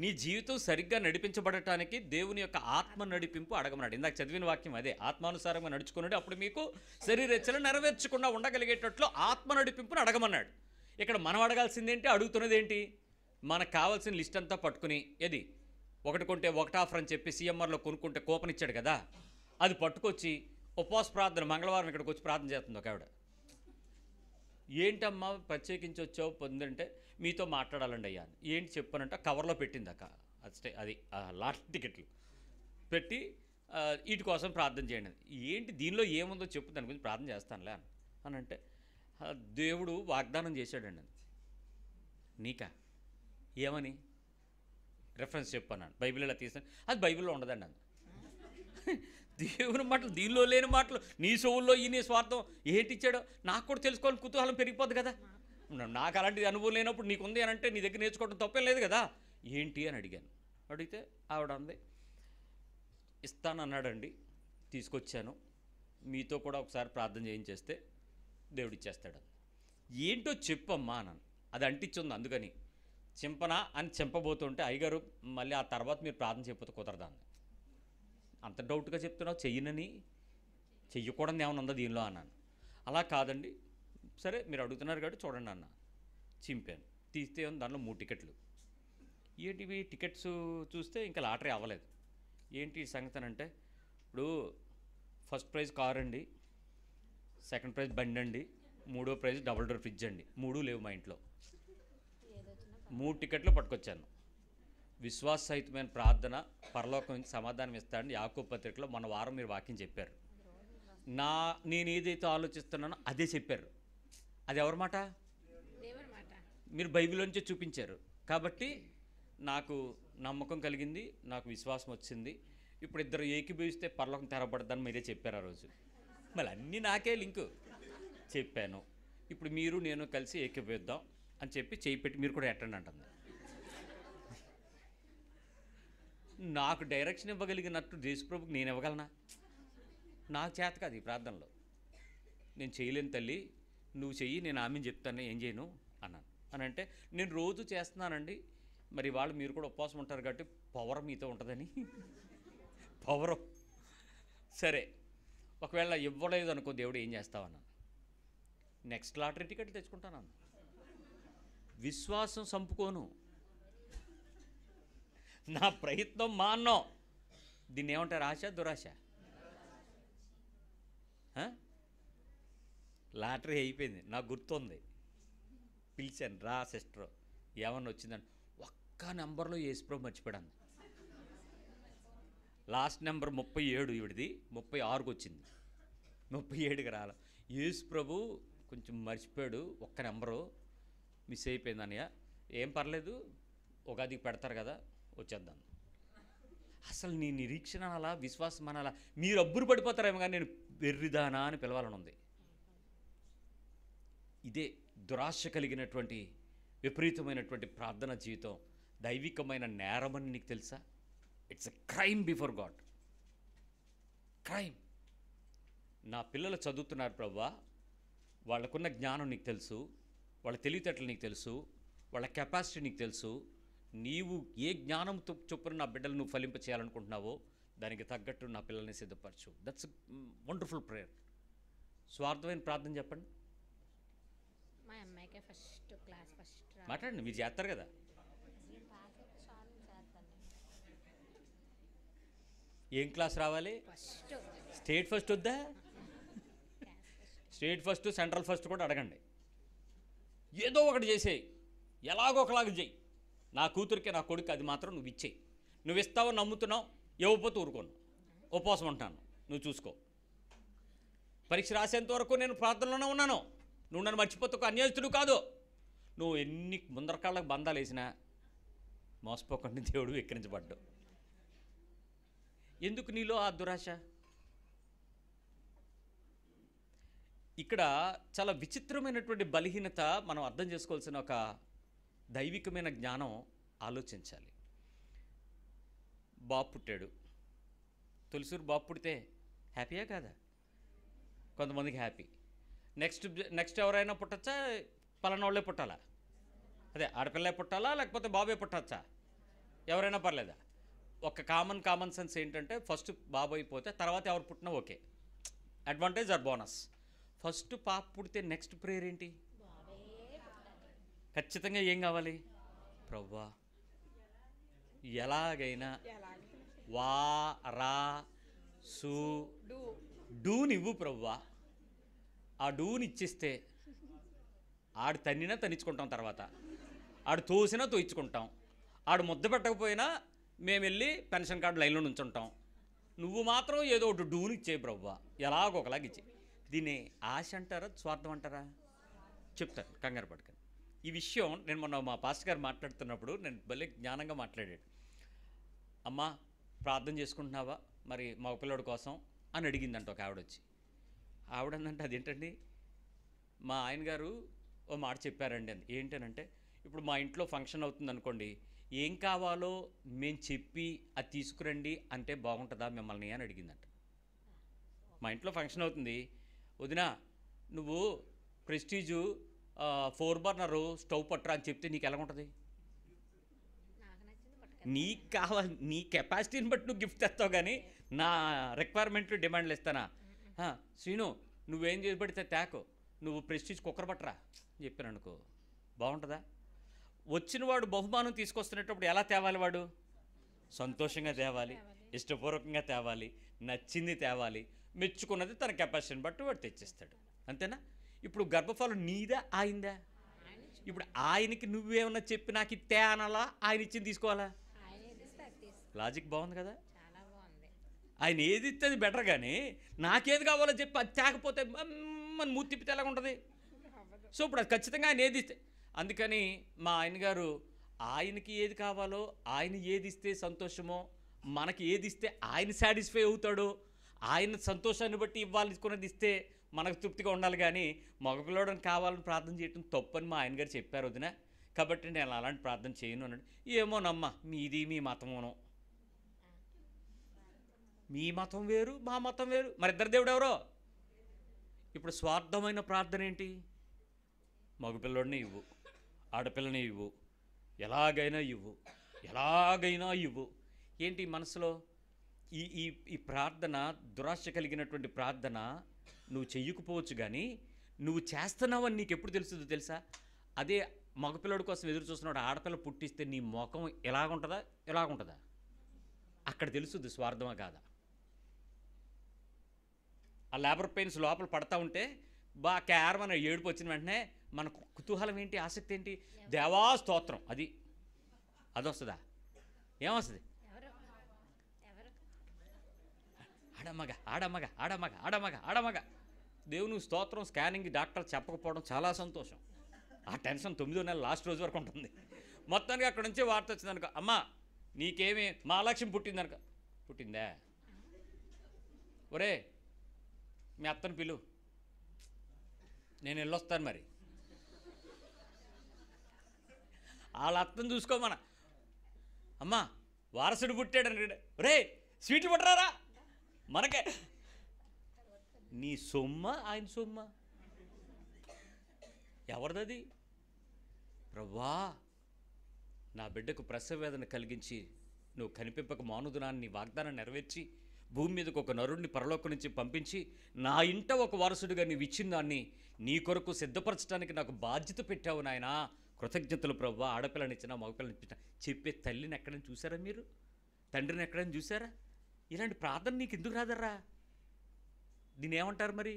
నీ జీవితం సరిగ్గా నడిపించబడటానికి దేవుని యొక్క ఆత్మ నడిపింపు అడగమన్నాడు. ఇందాక చదివిన వాక్యం అదే, ఆత్మానుసారంగా నడుచుకున్నాడు, అప్పుడు మీకు శరీరేచ్ఛలు నెరవేర్చకుండా ఉండగలిగేటట్లు ఆత్మ నడిపింపును అడగమన్నాడు. ఇక్కడ మనం అడగాల్సిందేంటి? అడుగుతున్నది ఏంటి? మనకు కావాల్సిన లిస్ట్ అంతా పట్టుకుని, ఏది ఒకటి కొంటే ఒకటి ఆఫర్ అని చెప్పి CMRలో కొనుక్కుంటే కూపన్ ఇచ్చాడు కదా, అది పట్టుకొచ్చి ఉపవాస ప్రార్థన మంగళవారం ఇక్కడికి వచ్చి ప్రార్థన చేస్తుంది ఒక ఆవిడ. ఏంటమ్మా ప్రత్యేకించి వచ్చావు పొందంటే మీతో మాట్లాడాలండి అయ్యా. ఏంటి చెప్పానంటే కవర్లో పెట్టింది అక్క. అది లాస్ట్ టికెట్లు పెట్టి వీటి కోసం ప్రార్థన చేయండి. ఏంటి దీనిలో ఏముందో చెప్పు, దాని గురించి ప్రార్థన చేస్తానులే అని అంటే, దేవుడు వాగ్దానం చేశాడండి అని. నీకా ఏమని రెఫరెన్స్ చెప్పన్నాను, బైబిల్ ఇలా తీసాను, అది బైబిల్లో ఉండదండి అని. దేవుని మాటలు దీనిలో లేని మాటలు నీ సొవుల్లో ఈ నీ స్వార్థం ఏంటి ఇచ్చాడో నాకు కూడా తెలుసుకోవాలని కుతూహలం పెరిగిపోద్ది కదా. నాకు అలాంటి అనుభవం లేనప్పుడు నీకుంది అని అంటే నీ దగ్గర నేర్చుకోవడం తప్పేం లేదు కదా. ఏంటి అని అడిగాను. అడిగితే ఆవిడ అంది, ఇస్తానన్నాడండి, తీసుకొచ్చాను, మీతో కూడా ఒకసారి ప్రార్థన చేయించేస్తే దేవుడు ఇచ్చేస్తాడు. ఏంటో చెప్పమ్మా అన్నాను. అది అంటించుంది అందుకని. చింపనా అని చింపబోతుంటే అయ్యగారు మళ్ళీ ఆ తర్వాత మీరు ప్రార్థన చేయకపోతే కుదరదా అంది. అంత డౌట్గా చెప్తున్నావు, చెయ్యనని, చెయ్యకూడదు ఏమైనా ఉందా దీనిలో అన్నాను. అలా కాదండి, సరే మీరు అడుగుతున్నారు కాబట్టి చూడండి అన్న. చింపాను, తీస్తే దానిలో 3 టికెట్లు. ఏంటివి టికెట్స్ చూస్తే ఇంకా లాటరీ అవ్వలేదు. ఏంటి సంగతి అని అంటే, ఇప్పుడు ఫస్ట్ ప్రైజ్ కార్ అండి, సెకండ్ ప్రైజ్ బండి అండి, 3వ ప్రైజ్ డబుల్ డోర్ ఫ్రిడ్జ్ అండి. 3 లేవు మా ఇంట్లో. 3 టికెట్లు పట్టుకొచ్చాను. విశ్వాస సహితమైన ప్రార్థన పరలోకం నుంచి సమాధానం ఇస్తాడని యాకోబు పత్రికలో మన వారం మీరు వాక్యం చెప్పారు. నేను ఏదైతే ఆలోచిస్తున్నానో అదే చెప్పారు. అది ఎవరి మాట? మీరు బైబిల్ నుంచే చూపించారు కాబట్టి నాకు నమ్మకం కలిగింది, నాకు విశ్వాసం వచ్చింది. ఇప్పుడు ఇద్దరు ఏకీభవిస్తే పరలోకం తెరపడద్దని మీరే చెప్పారు ఆ రోజు. మళ్ళీ అన్నీ నాకే లింకు చెప్పాను. ఇప్పుడు మీరు నేను కలిసి ఏకీభవిద్దాం అని చెప్పి చేయి పెట్టి మీరు కూడా ఎట్టండి అంటుంది. నాకు డైరెక్షన్ ఇవ్వగలిగినట్టు దేశప్రభుకి నేను ఇవ్వగలనా? నాకు చేత కాదు ఈ ప్రార్థనలో. నేను చేయలేను తల్లి, నువ్వు చెయ్యి, నేను ఆమెను చెప్తాను, ఏం చేయను అన్నాను. అని అంటే నేను రోజు చేస్తున్నానండి, మరి వాళ్ళు మీరు కూడా ఉపవాసం ఉంటారు కాబట్టి పవర్ మీతో ఉంటుందని. పవరు సరే, ఒకవేళ ఇవ్వలేదు అనుకో దేవుడు ఏం చేస్తావన్నాను. నెక్స్ట్ లాటరీ టికెట్లు తెచ్చుకుంటాను. విశ్వాసం సంపుకోను, నా ప్రయత్నం మాన్నో. దీన్ని ఏమంటారు? ఆశ, దురాశ. లాటరీ అయిపోయింది, నాకు గుర్తుంది. పిలిచాను, రా సిస్టర్, ఏమన్నా వచ్చిందని. ఒక్క నెంబర్లో యేసుప్రభు మర్చిపోయాను. లాస్ట్ నెంబర్ 37, ఈవిడిది 36కి వచ్చింది, 37కి రాల. యేసుప్రభు కొంచెం మర్చిపోయాడు, ఒక్క నెంబరు మిస్ అయిపోయింది అన్నయ్య. ఏం పర్లేదు, ఉగాదికి పెడతారు కదా, వచ్చేద్దాం. అసలు నీ నిరీక్షణ అలా, విశ్వాసం అనాలా, మీరు అబ్బురు పడిపోతారేమో కానీ నేను వెర్రిదానా అని పిలవాలని ఉంది. ఇదే దురాశ కలిగినటువంటి విపరీతమైనటువంటి ప్రార్థన జీవితం దైవికమైన నేరమని నీకు తెలుసా? It's a crime before God, crime. నా పిల్లలు చదువుతున్నారు ప్రభువా, వాళ్ళకున్న జ్ఞానం నీకు తెలుసు, వాళ్ళ తెలివితేటలు నీకు తెలుసు, వాళ్ళ కెపాసిటీ నీకు తెలుసు. నీవు ఏ జ్ఞానంతో చొప్పున నా బిడ్డలు నువ్వు ఫలింప చేయాలనుకుంటున్నావో దానికి తగ్గట్టు నా పిల్లల్ని సిద్ధపరచు. That's wonderful prayer. స్వార్థమైన ప్రార్థన చెప్పండి. మా అమ్మాయికే ఫస్ట్ మాట్లాడండి, మీరు చేస్తారు కదా. ఏం క్లాస్ రావాలి? స్టేట్ ఫస్ట్ వద్దా? స్టేట్ ఫస్ట్, సెంట్రల్ ఫస్ట్ కూడా అడగండి. ఏదో ఒకటి చేసేయి, ఎలాగో ఒకలాగా చెయ్యి. నా కూతురికి, నా కొడుకు అది మాత్రం నువ్వు ఇచ్చేయి. నువ్వు ఇస్తావో నమ్ముతున్నావు, ఇవ్వకపోతే ఊరుకోను, ఉపవాసం ఉంటాను, నువ్వు చూసుకో. పరీక్ష రాసేంత వరకు నేను ప్రార్థనలోనే ఉన్నాను. నువ్వు నన్ను మర్చిపోతే ఒక అన్యాయస్తుడు కాదు. నువ్వు ఎన్ని ముందరకాళ్ళకు బంధాలు వేసినా మోసపోకుండా దేవుడు వెక్కిరించబడ్డావు. ఎందుకు నీలో ఆ దురాశ? ఇక్కడ చాలా విచిత్రమైనటువంటి బలహీనత మనం అర్థం చేసుకోవాల్సిన ఒక దైవికమైన జ్ఞానం ఆలోచించాలి. బాబు పుట్టాడు, తొలిసూరు బాబు పుడితే హ్యాపీయా కాదా? కొంతమందికి హ్యాపీ. నెక్స్ట్ ఎవరైనా పుట్టచ్చా? పలానా వాళ్ళే పుట్టాలా? అదే ఆడపిల్లే పుట్టాలా లేకపోతే బాబే పుట్టచ్చా? ఎవరైనా పర్లేదా? ఒక కామన్ సెన్స్ ఏంటంటే ఫస్ట్ బాబు అయిపోతే తర్వాత ఎవరు పుట్టినా okay, advantage are bonus. First పాప పుడితే నెక్స్ట్ ప్రేయర్ ఏంటి? ఖచ్చితంగా ఏం కావాలి? ప్రభువా ఎలాగైనా వా రా సు డూనివ్వు ప్రభువా. ఆ డూని ఇచ్చిస్తే ఆడు తన్నినా తన్నించుకుంటాం, తర్వాత ఆడు తోసినా తోయించుకుంటాం, ఆడు ముద్ద పెట్టకపోయినా మేము వెళ్ళి పెన్షన్ కార్డు లైన్లో నుంచుంటాం. నువ్వు మాత్రం ఏదో ఒకటి డూని ఇచ్చే ప్రభువా, ఎలాగొకలాగా ఇచ్చే. దీన్ని ఆశ అంటారా, స్వార్థం అంటారా? చెప్తాను, కంగారు పట్టుకొని. ఈ విషయం నేను మొన్న మా పాస్టర్ గారు మాట్లాడుతున్నప్పుడు నేను భలే జ్ఞానంగా మాట్లాడాడు. అమ్మా ప్రార్థన చేసుకుంటున్నావా మరి మా పిల్లడి కోసం అని అడిగిందంట ఒక ఆవిడ వచ్చి. ఆవిడందంటే అదేంటండి, మా ఆయన గారు ఓ మాట చెప్పారండి అని. ఏంటనంటే, ఇప్పుడు మా ఇంట్లో ఫంక్షన్ అవుతుంది అనుకోండి, ఏం కావాలో మేము చెప్పి అది తీసుకురండి అంటే బాగుంటుందా మిమ్మల్ని అని అడిగిందంట. మా ఇంట్లో ఫంక్షన్ అవుతుంది, వదినా నువ్వు ప్రెస్టీజు 4 బర్నరు స్టవ్ పట్టరా అని చెప్తే నీకు ఎలా ఉంటుంది? నీకు కావాలి, నీ కెపాసిటీని బట్టి నువ్వు గిఫ్ట్ తెస్తావు, కానీ నా రిక్వైర్మెంట్లు డిమాండ్లు ఇస్తానా? శ్రీను నువ్వేం చేసి పడితే తేకు, నువ్వు ప్రెస్టీజ్ కుక్కర్ పట్టరా చెప్పాను అనుకో, బాగుంటుందా? వచ్చిన వాడు బహుమానం తీసుకొస్తున్నప్పుడు ఎలా తేవాలి? వాడు సంతోషంగా తేవాలి, ఇష్టపూర్వకంగా తేవాలి, నచ్చింది తేవాలి, మెచ్చుకున్నది తన కెపాసిటీని బట్టి వాడు తెచ్చిస్తాడు, అంతేనా? ఇప్పుడు గర్భఫలం నీదా ఆయిందా? ఇప్పుడు ఆయనకి నువ్వేమన్నా చెప్పి నాకు ఇత్తే అనాలా, ఆయన ఇచ్చింది తీసుకోవాలా? లాజిక్ బాగుంది కదా? ఆయన ఏది ఇస్తే అది బెటర్, కానీ నాకేది కావాలో చెప్పి అది తేకపోతే మన మూతి తిప్పితే ఎలాగ ఉంటుంది? సో ఇప్పుడు అది ఖచ్చితంగా ఆయన ఏది ఇస్తే, అందుకని మా ఆయన గారు ఆయనకి ఏది కావాలో, ఆయన ఏది ఇస్తే సంతోషమో, మనకి ఏది ఇస్తే ఆయన సాటిస్ఫై అవుతాడో, ఆయన సంతోషాన్ని బట్టి ఇవ్వాలనుకున్నది ఇస్తే మనకు తృప్తిగా ఉండాలి, కానీ మగపిల్లడానికి కావాలని ప్రార్థన చేయటం తప్పని మా ఆయన గారు చెప్పారు వదిన, కాబట్టి నేను అలాంటి ప్రార్థన చేయను అన్నాడు. ఏమోనమ్మా, మీది మీ మతమోనో, మీ మతం వేరు మా మతం వేరు, మరి ఇద్దరు దేవుడు ఎవరో? ఇప్పుడు స్వార్థమైన ప్రార్థన ఏంటి? మగపిల్లడిని ఇవ్వు, ఆడపిల్లని ఇవ్వు, ఎలాగైనా ఇవ్వు, ఎలాగైనా ఇవ్వు. ఏంటి మనసులో ఈ ఈ ఈ ప్రార్థన, దురాశ కలిగినటువంటి ప్రార్థన నువ్వు చెయ్యకపోవచ్చు, కానీ నువ్వు చేస్తున్నావని నీకు ఎప్పుడు తెలుస్తుందో తెలుసా? అదే మగపిల్లడి కోసం ఎదురు చూస్తున్నాడు, ఆడపిల్ల పుట్టిస్తే నీ ముఖం ఎలాగుంటుందా ఎలాగుంటుందా అక్కడ తెలుస్తుంది స్వార్థమా కాదా. ఆ లేబర్ పెయిన్స్ లోపల పడతా ఉంటే బాగా కేరమని ఏడుపు వచ్చిన వెంటనే మన కుతూహలం ఏంటి, ఆసక్తి ఏంటి? దేవా స్తోత్రం, అది వస్తుందా? ఏమొస్తుంది? ఆడమగ ఆడమగ ఆడమగ ఆడమగ ఆడమగ దేవుని స్తోత్రం. స్కానింగ్ డాక్టర్ చెప్పకపోవడం చాలా సంతోషం. ఆ టెన్షన్ 9వ నెల లాస్ట్ రోజు వరకు ఉంటుంది. మొత్తానికి అక్కడ నుంచి వార్త వచ్చిందనుకో, అమ్మా నీకేమి మా లక్ష్యం పుట్టిందనుకో, పుట్టిందా? ఒరే మీ అత్తను పిలు, నేను వెళ్ళొస్తాను. మరి వాళ్ళ అత్తను చూసుకోమన, అమ్మా వారసుడు పుట్టాడని, రే స్వీట్లు పట్టరారా మనకే. నీ సొమ్మ ఆయన సొమ్మ ఎవరిదది? ప్రభువా నా బిడ్డకు ప్రసవ వేదన కలిగించి నువ్వు కనిపింపక మానుదునాన్ని నీ వాగ్దానం నెరవేర్చి భూమి మీదకు ఒక నరుడిని పరలోకం నుంచి పంపించి నా ఇంట ఒక వారసుడిగా నీవు ఇచ్చిన దాన్ని నీ కొరకు సిద్ధపరచడానికి నాకు బాధ్యత పెట్టావు నాయనా, కృతజ్ఞతలు ప్రభువా. ఆడపిల్లని ఇచ్చినా మగపిల్లని ఇచ్చినా చెప్పే తల్లిని ఎక్కడైనా చూసారా మీరు? తండ్రిని ఎక్కడైనా చూసారా? ఇలాంటి ప్రార్థన నీకు ఎందుకు రాదర్రా? దీన్ని ఏమంటారు మరి?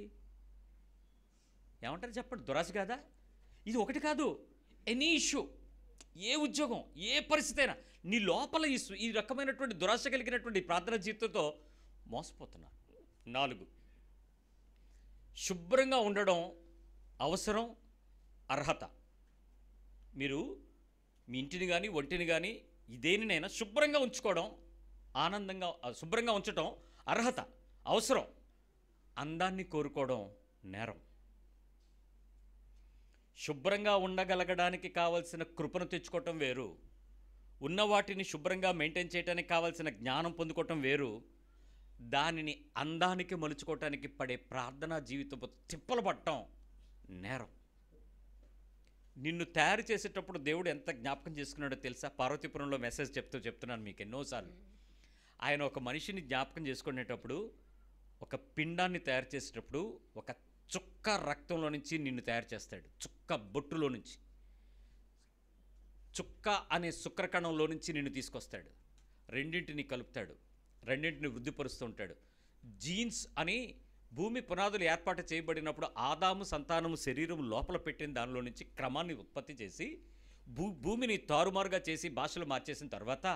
ఏమంటారు చెప్పండి? దురాశ కాదా? ఇది ఒకటి కాదు, ఎనీ ఇష్యూ, ఏ ఉద్యోగం, ఏ పరిస్థితి అయినా నీ లోపల ఈ రకమైనటువంటి దురాశ కలిగినటువంటి ప్రార్థన జీవితంతో మోసపోతున్నారు. 4, శుభ్రంగా ఉండడం అవసరం, అర్హత. మీరు మీ ఇంటిని కానీ ఒంటిని కానీ దేనినైనా శుభ్రంగా ఉంచుకోవడం, ఆనందంగా శుభ్రంగా ఉంచడం అర్హత, అవసరం. అందాన్ని కోరుకోవడం నేరం. శుభ్రంగా ఉండగలగడానికి కావలసిన కృపను తెచ్చుకోవటం వేరు, ఉన్న వాటిని శుభ్రంగా మెయింటైన్ చేయడానికి కావాల్సిన జ్ఞానం పొందుకోవటం వేరు. దానిని అందానికి మలుచుకోవటానికి పడే ప్రార్థనా జీవితంతో తిప్పలు పట్టడం నేరం. నిన్ను తయారు చేసేటప్పుడు దేవుడు ఎంత జ్ఞాపకం చేసుకున్నాడో తెలుసా? పార్వతీపురంలో మెసేజ్ చెప్తున్నాను మీకు ఎన్నోసార్లు. ఆయన ఒక మనిషిని జ్ఞాపకం చేసుకునేటప్పుడు, ఒక పిండాన్ని తయారు చేసేటప్పుడు ఒక చుక్క రక్తంలో నుంచి నిన్ను తయారు చేస్తాడు, చుక్క బొట్టులో నుంచి, చుక్క అనే శుక్రకణంలో నుంచి నిన్ను తీసుకొస్తాడు, రెండింటిని కలుపుతాడు, రెండింటిని వృద్ధిపరుస్తూ ఉంటాడు. జీన్స్ అని భూమి పునాదులు ఏర్పాటు చేయబడినప్పుడు ఆదాము సంతానము శరీరం లోపల పెట్టిన దానిలో నుంచి క్రమాన్ని ఉత్పత్తి చేసి భూమిని తారుమారుగా చేసి భాషలు మార్చేసిన తర్వాత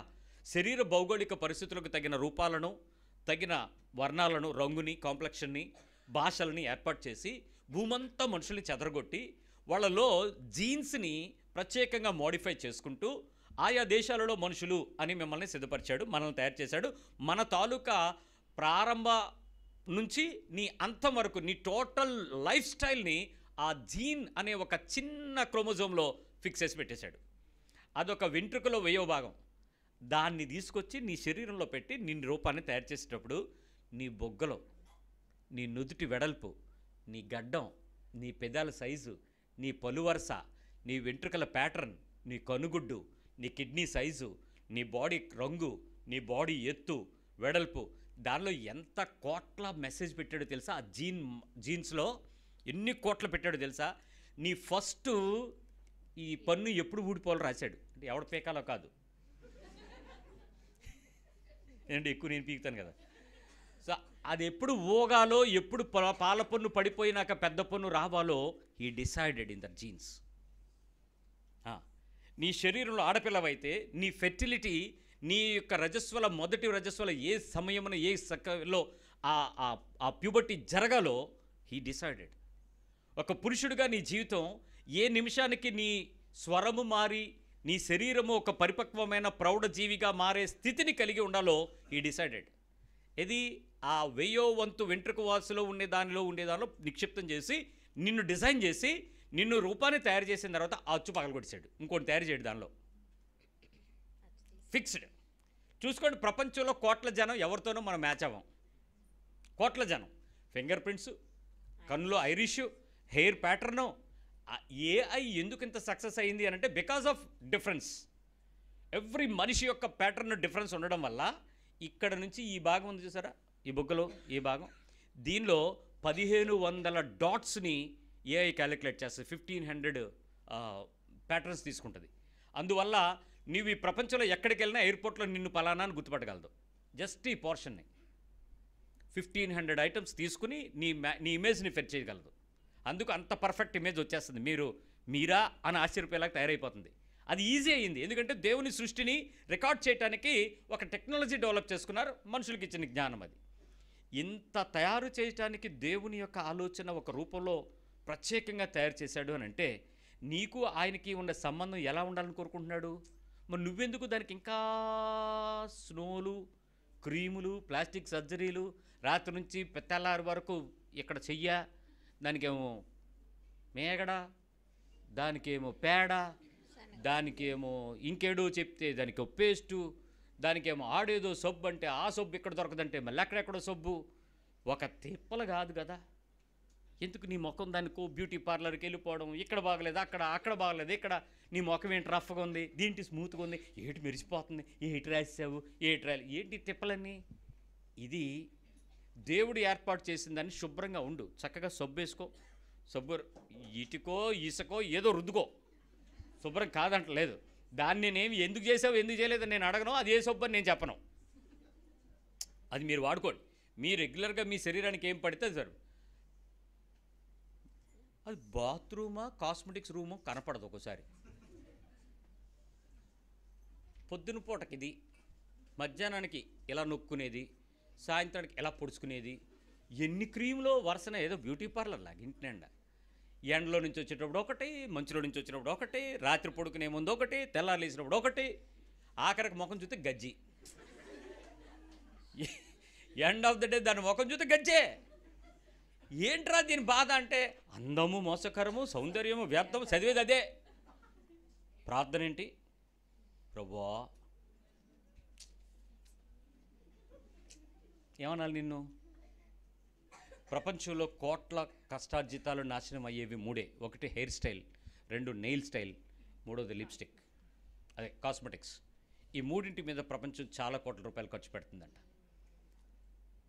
శరీర భౌగోళిక పరిస్థితులకు తగిన రూపాలను, తగిన వర్ణాలను, రంగుని, కాంప్లెక్షన్ని, భాషలని ఏర్పాటు చేసి భూమంతా మనుషుల్ని చెదరగొట్టి వాళ్ళలో జీన్స్ని ప్రత్యేకంగా మోడిఫై చేసుకుంటూ ఆయా దేశాలలో మనుషులు అని మిమ్మల్ని సిద్ధపరిచాడు, మనల్ని తయారు చేశాడు. మన తాలూకా ప్రారంభ నుంచి నీ అంతం వరకు నీ టోటల్ లైఫ్ స్టైల్ని ఆ జీన్ అనే ఒక చిన్న క్రోమోజోమ్లో ఫిక్స్ చేసి పెట్టేశాడు. అదొక వెంట్రుకలో వెయ్యో భాగం. దాన్ని తీసుకొచ్చి నీ శరీరంలో పెట్టి నీ రూపాన్ని తయారు చేసేటప్పుడు నీ బొగ్గలో, నీ నుదుటి వెడల్పు, నీ గడ్డం, నీ పెదాల సైజు, నీ పలువరస, నీ వెంట్రుకల ప్యాటర్న్, నీ కనుగుడ్డు, నీ కిడ్నీ సైజు, నీ బాడీ రంగు, నీ బాడీ ఎత్తు, వెడల్పు, దానిలో ఎంత కోట్ల మెసేజ్ పెట్టాడో తెలుసా? ఆ జీన్స్లో ఎన్ని కోట్లు పెట్టాడో తెలుసా? నీ ఫస్ట్ ఈ పన్ను ఎప్పుడు ఊడిపోవాలో రాశాడు. అంటే ఎవడ పీకాలో కాదు, ఏంటంటే ఎక్కువ నేను పీకుతాను కదా. సో అది ఎప్పుడు ఊగాలో, ఎప్పుడు పాల పన్ను పడిపోయినాక పెద్ద పన్ను రావాలో ఈ డిసైడెడ్ ఇన్ ద జీన్స్. నీ శరీరంలో ఆడపిల్లవైతే నీ ఫెర్టిలిటీ, నీ యొక్క రజస్వల మొదటి రజస్వల ఏ సమయమున ఏ సకలో ఆ ప్యూబర్టీ జరగాలో హీ డిసైడెడ్. ఒక పురుషుడిగా నీ జీవితం ఏ నిమిషానికి నీ స్వరము మారి నీ శరీరము ఒక పరిపక్వమైన ప్రౌఢజీవిగా మారే స్థితిని కలిగి ఉండాలో హీ డిసైడెడ్. ఇది ఆ 1000వ వంతు వెంట్రుక వాసులో ఉండే దానిలో నిక్షిప్తం చేసి నిన్ను డిజైన్ చేసి నిన్ను రూపాన్ని తయారు చేసిన తర్వాత ఆ అచ్చు పగలగొడిచాడు. ఇంకోటి తయారు చేయడు దానిలో, ఫిక్స్డ్. చూసుకోండి, ప్రపంచంలో కోట్ల జనం ఎవరితోనో మనం మ్యాచ్ అవ్వం. కోట్ల జనం, ఫింగర్ ప్రింట్స్, కన్నులో ఐరిష్, హెయిర్ ప్యాటర్ను. ఏఐ ఎందుకు ఇంత సక్సెస్ అయింది అని అంటే బికాజ్ ఆఫ్ డిఫరెన్స్. ఎవ్రీ మనిషి యొక్క ప్యాటర్న్ డిఫరెన్స్ ఉండడం వల్ల ఇక్కడ నుంచి ఈ భాగం ఉంది చూసారా, ఈ బుగ్గలో ఈ భాగం, దీనిలో 1500 డాట్స్ని ఏఐ క్యాలిక్యులేట్ చేస్తుంది. 1500 ప్యాటర్న్స్ తీసుకుంటుంది. అందువల్ల నువ్వు ఈ ప్రపంచంలో ఎక్కడికి వెళ్ళినా ఎయిర్పోర్ట్లో నిన్ను పలానా అని గుర్తుపట్టగలదు. జస్ట్ ఈ పోర్షన్ని 1500 ఐటమ్స్ తీసుకుని నీ ఇమేజ్ని ఫెచ్ చేయగలదు. అందుకు అంత పర్ఫెక్ట్ ఇమేజ్ వచ్చేస్తుంది. మీరా అని ఆశ్చర్యపోయేలాగా తయారైపోతుంది. అది ఈజీ అయ్యింది, ఎందుకంటే దేవుని సృష్టిని రికార్డ్ చేయడానికి ఒక టెక్నాలజీ డెవలప్ చేసుకున్నారు, మనుషులకి ఇచ్చిన జ్ఞానం. అది ఇంత తయారు చేయడానికి దేవుని యొక్క ఆలోచన ఒక రూపంలో ప్రత్యేకంగా తయారు చేశాడు అని అంటే నీకు ఆయనకి ఉన్న సంబంధం ఎలా ఉండాలని కోరుకుంటున్నాడు? మరి నువ్వెందుకు దానికి ఇంకా స్నోలు, క్రీములు, ప్లాస్టిక్ సర్జరీలు, రాత్రి నుంచి తెల్లారి వరకు ఇక్కడ చెయ్య, దానికేమో మేగడ, దానికేమో పేడ, దానికేమో ఇంకేడో చెప్తే దానికి పేస్టు, దానికేమో ఆడేదో సబ్బు అంటే ఆ సబ్బు ఇక్కడ దొరకదంటే మళ్ళీ అక్కడెక్కడో సబ్బు. ఒక తిప్పలు కాదు కదా. ఎందుకు నీ ముఖం దానికో బ్యూటీ పార్లర్కి వెళ్ళిపోవడం, ఇక్కడ బాగలేదు అక్కడ బాగలేదు, ఇక్కడ నీ ముఖం ఏంటి రఫ్గా ఉంది, దీంటి స్మూత్గా ఉంది, ఏటి మెరిసిపోతుంది, ఏటి రాసావు, ఏంటి తిప్పలన్నీ? ఇది దేవుడు ఏర్పాటు చేసిందని శుభ్రంగా ఉండు, చక్కగా సబ్బు వేసుకో, సబ్బు ఇటుకో ఇసుకో ఏదో రుద్దుకో, శుభ్రం కాదంటలేదు. దాన్ని నేనేమి ఎందుకు చేసావు ఎందుకు చేయలేదని నేను అడగను, అది ఏ సబ్బు అని నేను చెప్పను. అది మీరు వాడుకోండి. మీ రెగ్యులర్గా మీ శరీరానికి ఏం పడితే సార్, అది బాత్రూమా కాస్మెటిక్స్ రూము కనపడదు ఒక్కోసారి. పొద్దున పూటకి ఇది, మధ్యాహ్నానికి ఇలా నొక్కునేది, సాయంత్రానికి ఎలా పొడుచుకునేది, ఎన్ని క్రీములో వరుసన ఏదో బ్యూటీ పార్లర్ లాగా ఇంటి నిండా. ఎండలో నుంచి వచ్చేటప్పుడు ఒకటి, మంచులో నుంచి వచ్చినప్పుడు ఒకటి, రాత్రి పడుకునే ముందు ఒకటి, తెల్లారు లేచినప్పుడు ఒకటి, ఆఖరికి ముఖం చూస్తే గజ్జి. ఎండ్ ఆఫ్ ద డే దాని ముఖం చూస్తే గజ్జే. ఏంట్రా దీని బాధ అంటే అందము మోసకరము, సౌందర్యము వ్యర్థము, చదివేది అదే. ప్రార్థన ఏంటి? ప్రభువా ఏమనాలి నిన్ను? ప్రపంచంలో కోట్ల కష్టార్జితాలు నాశనం అయ్యేవి మూడే. ఒకటి హెయిర్ స్టైల్, 2 నెయిల్ స్టైల్, 3వది లిప్స్టిక్, అదే కాస్మెటిక్స్. ఈ మూడింటి మీద ప్రపంచం చాలా కోట్ల రూపాయలు ఖర్చు పెడుతుందంట,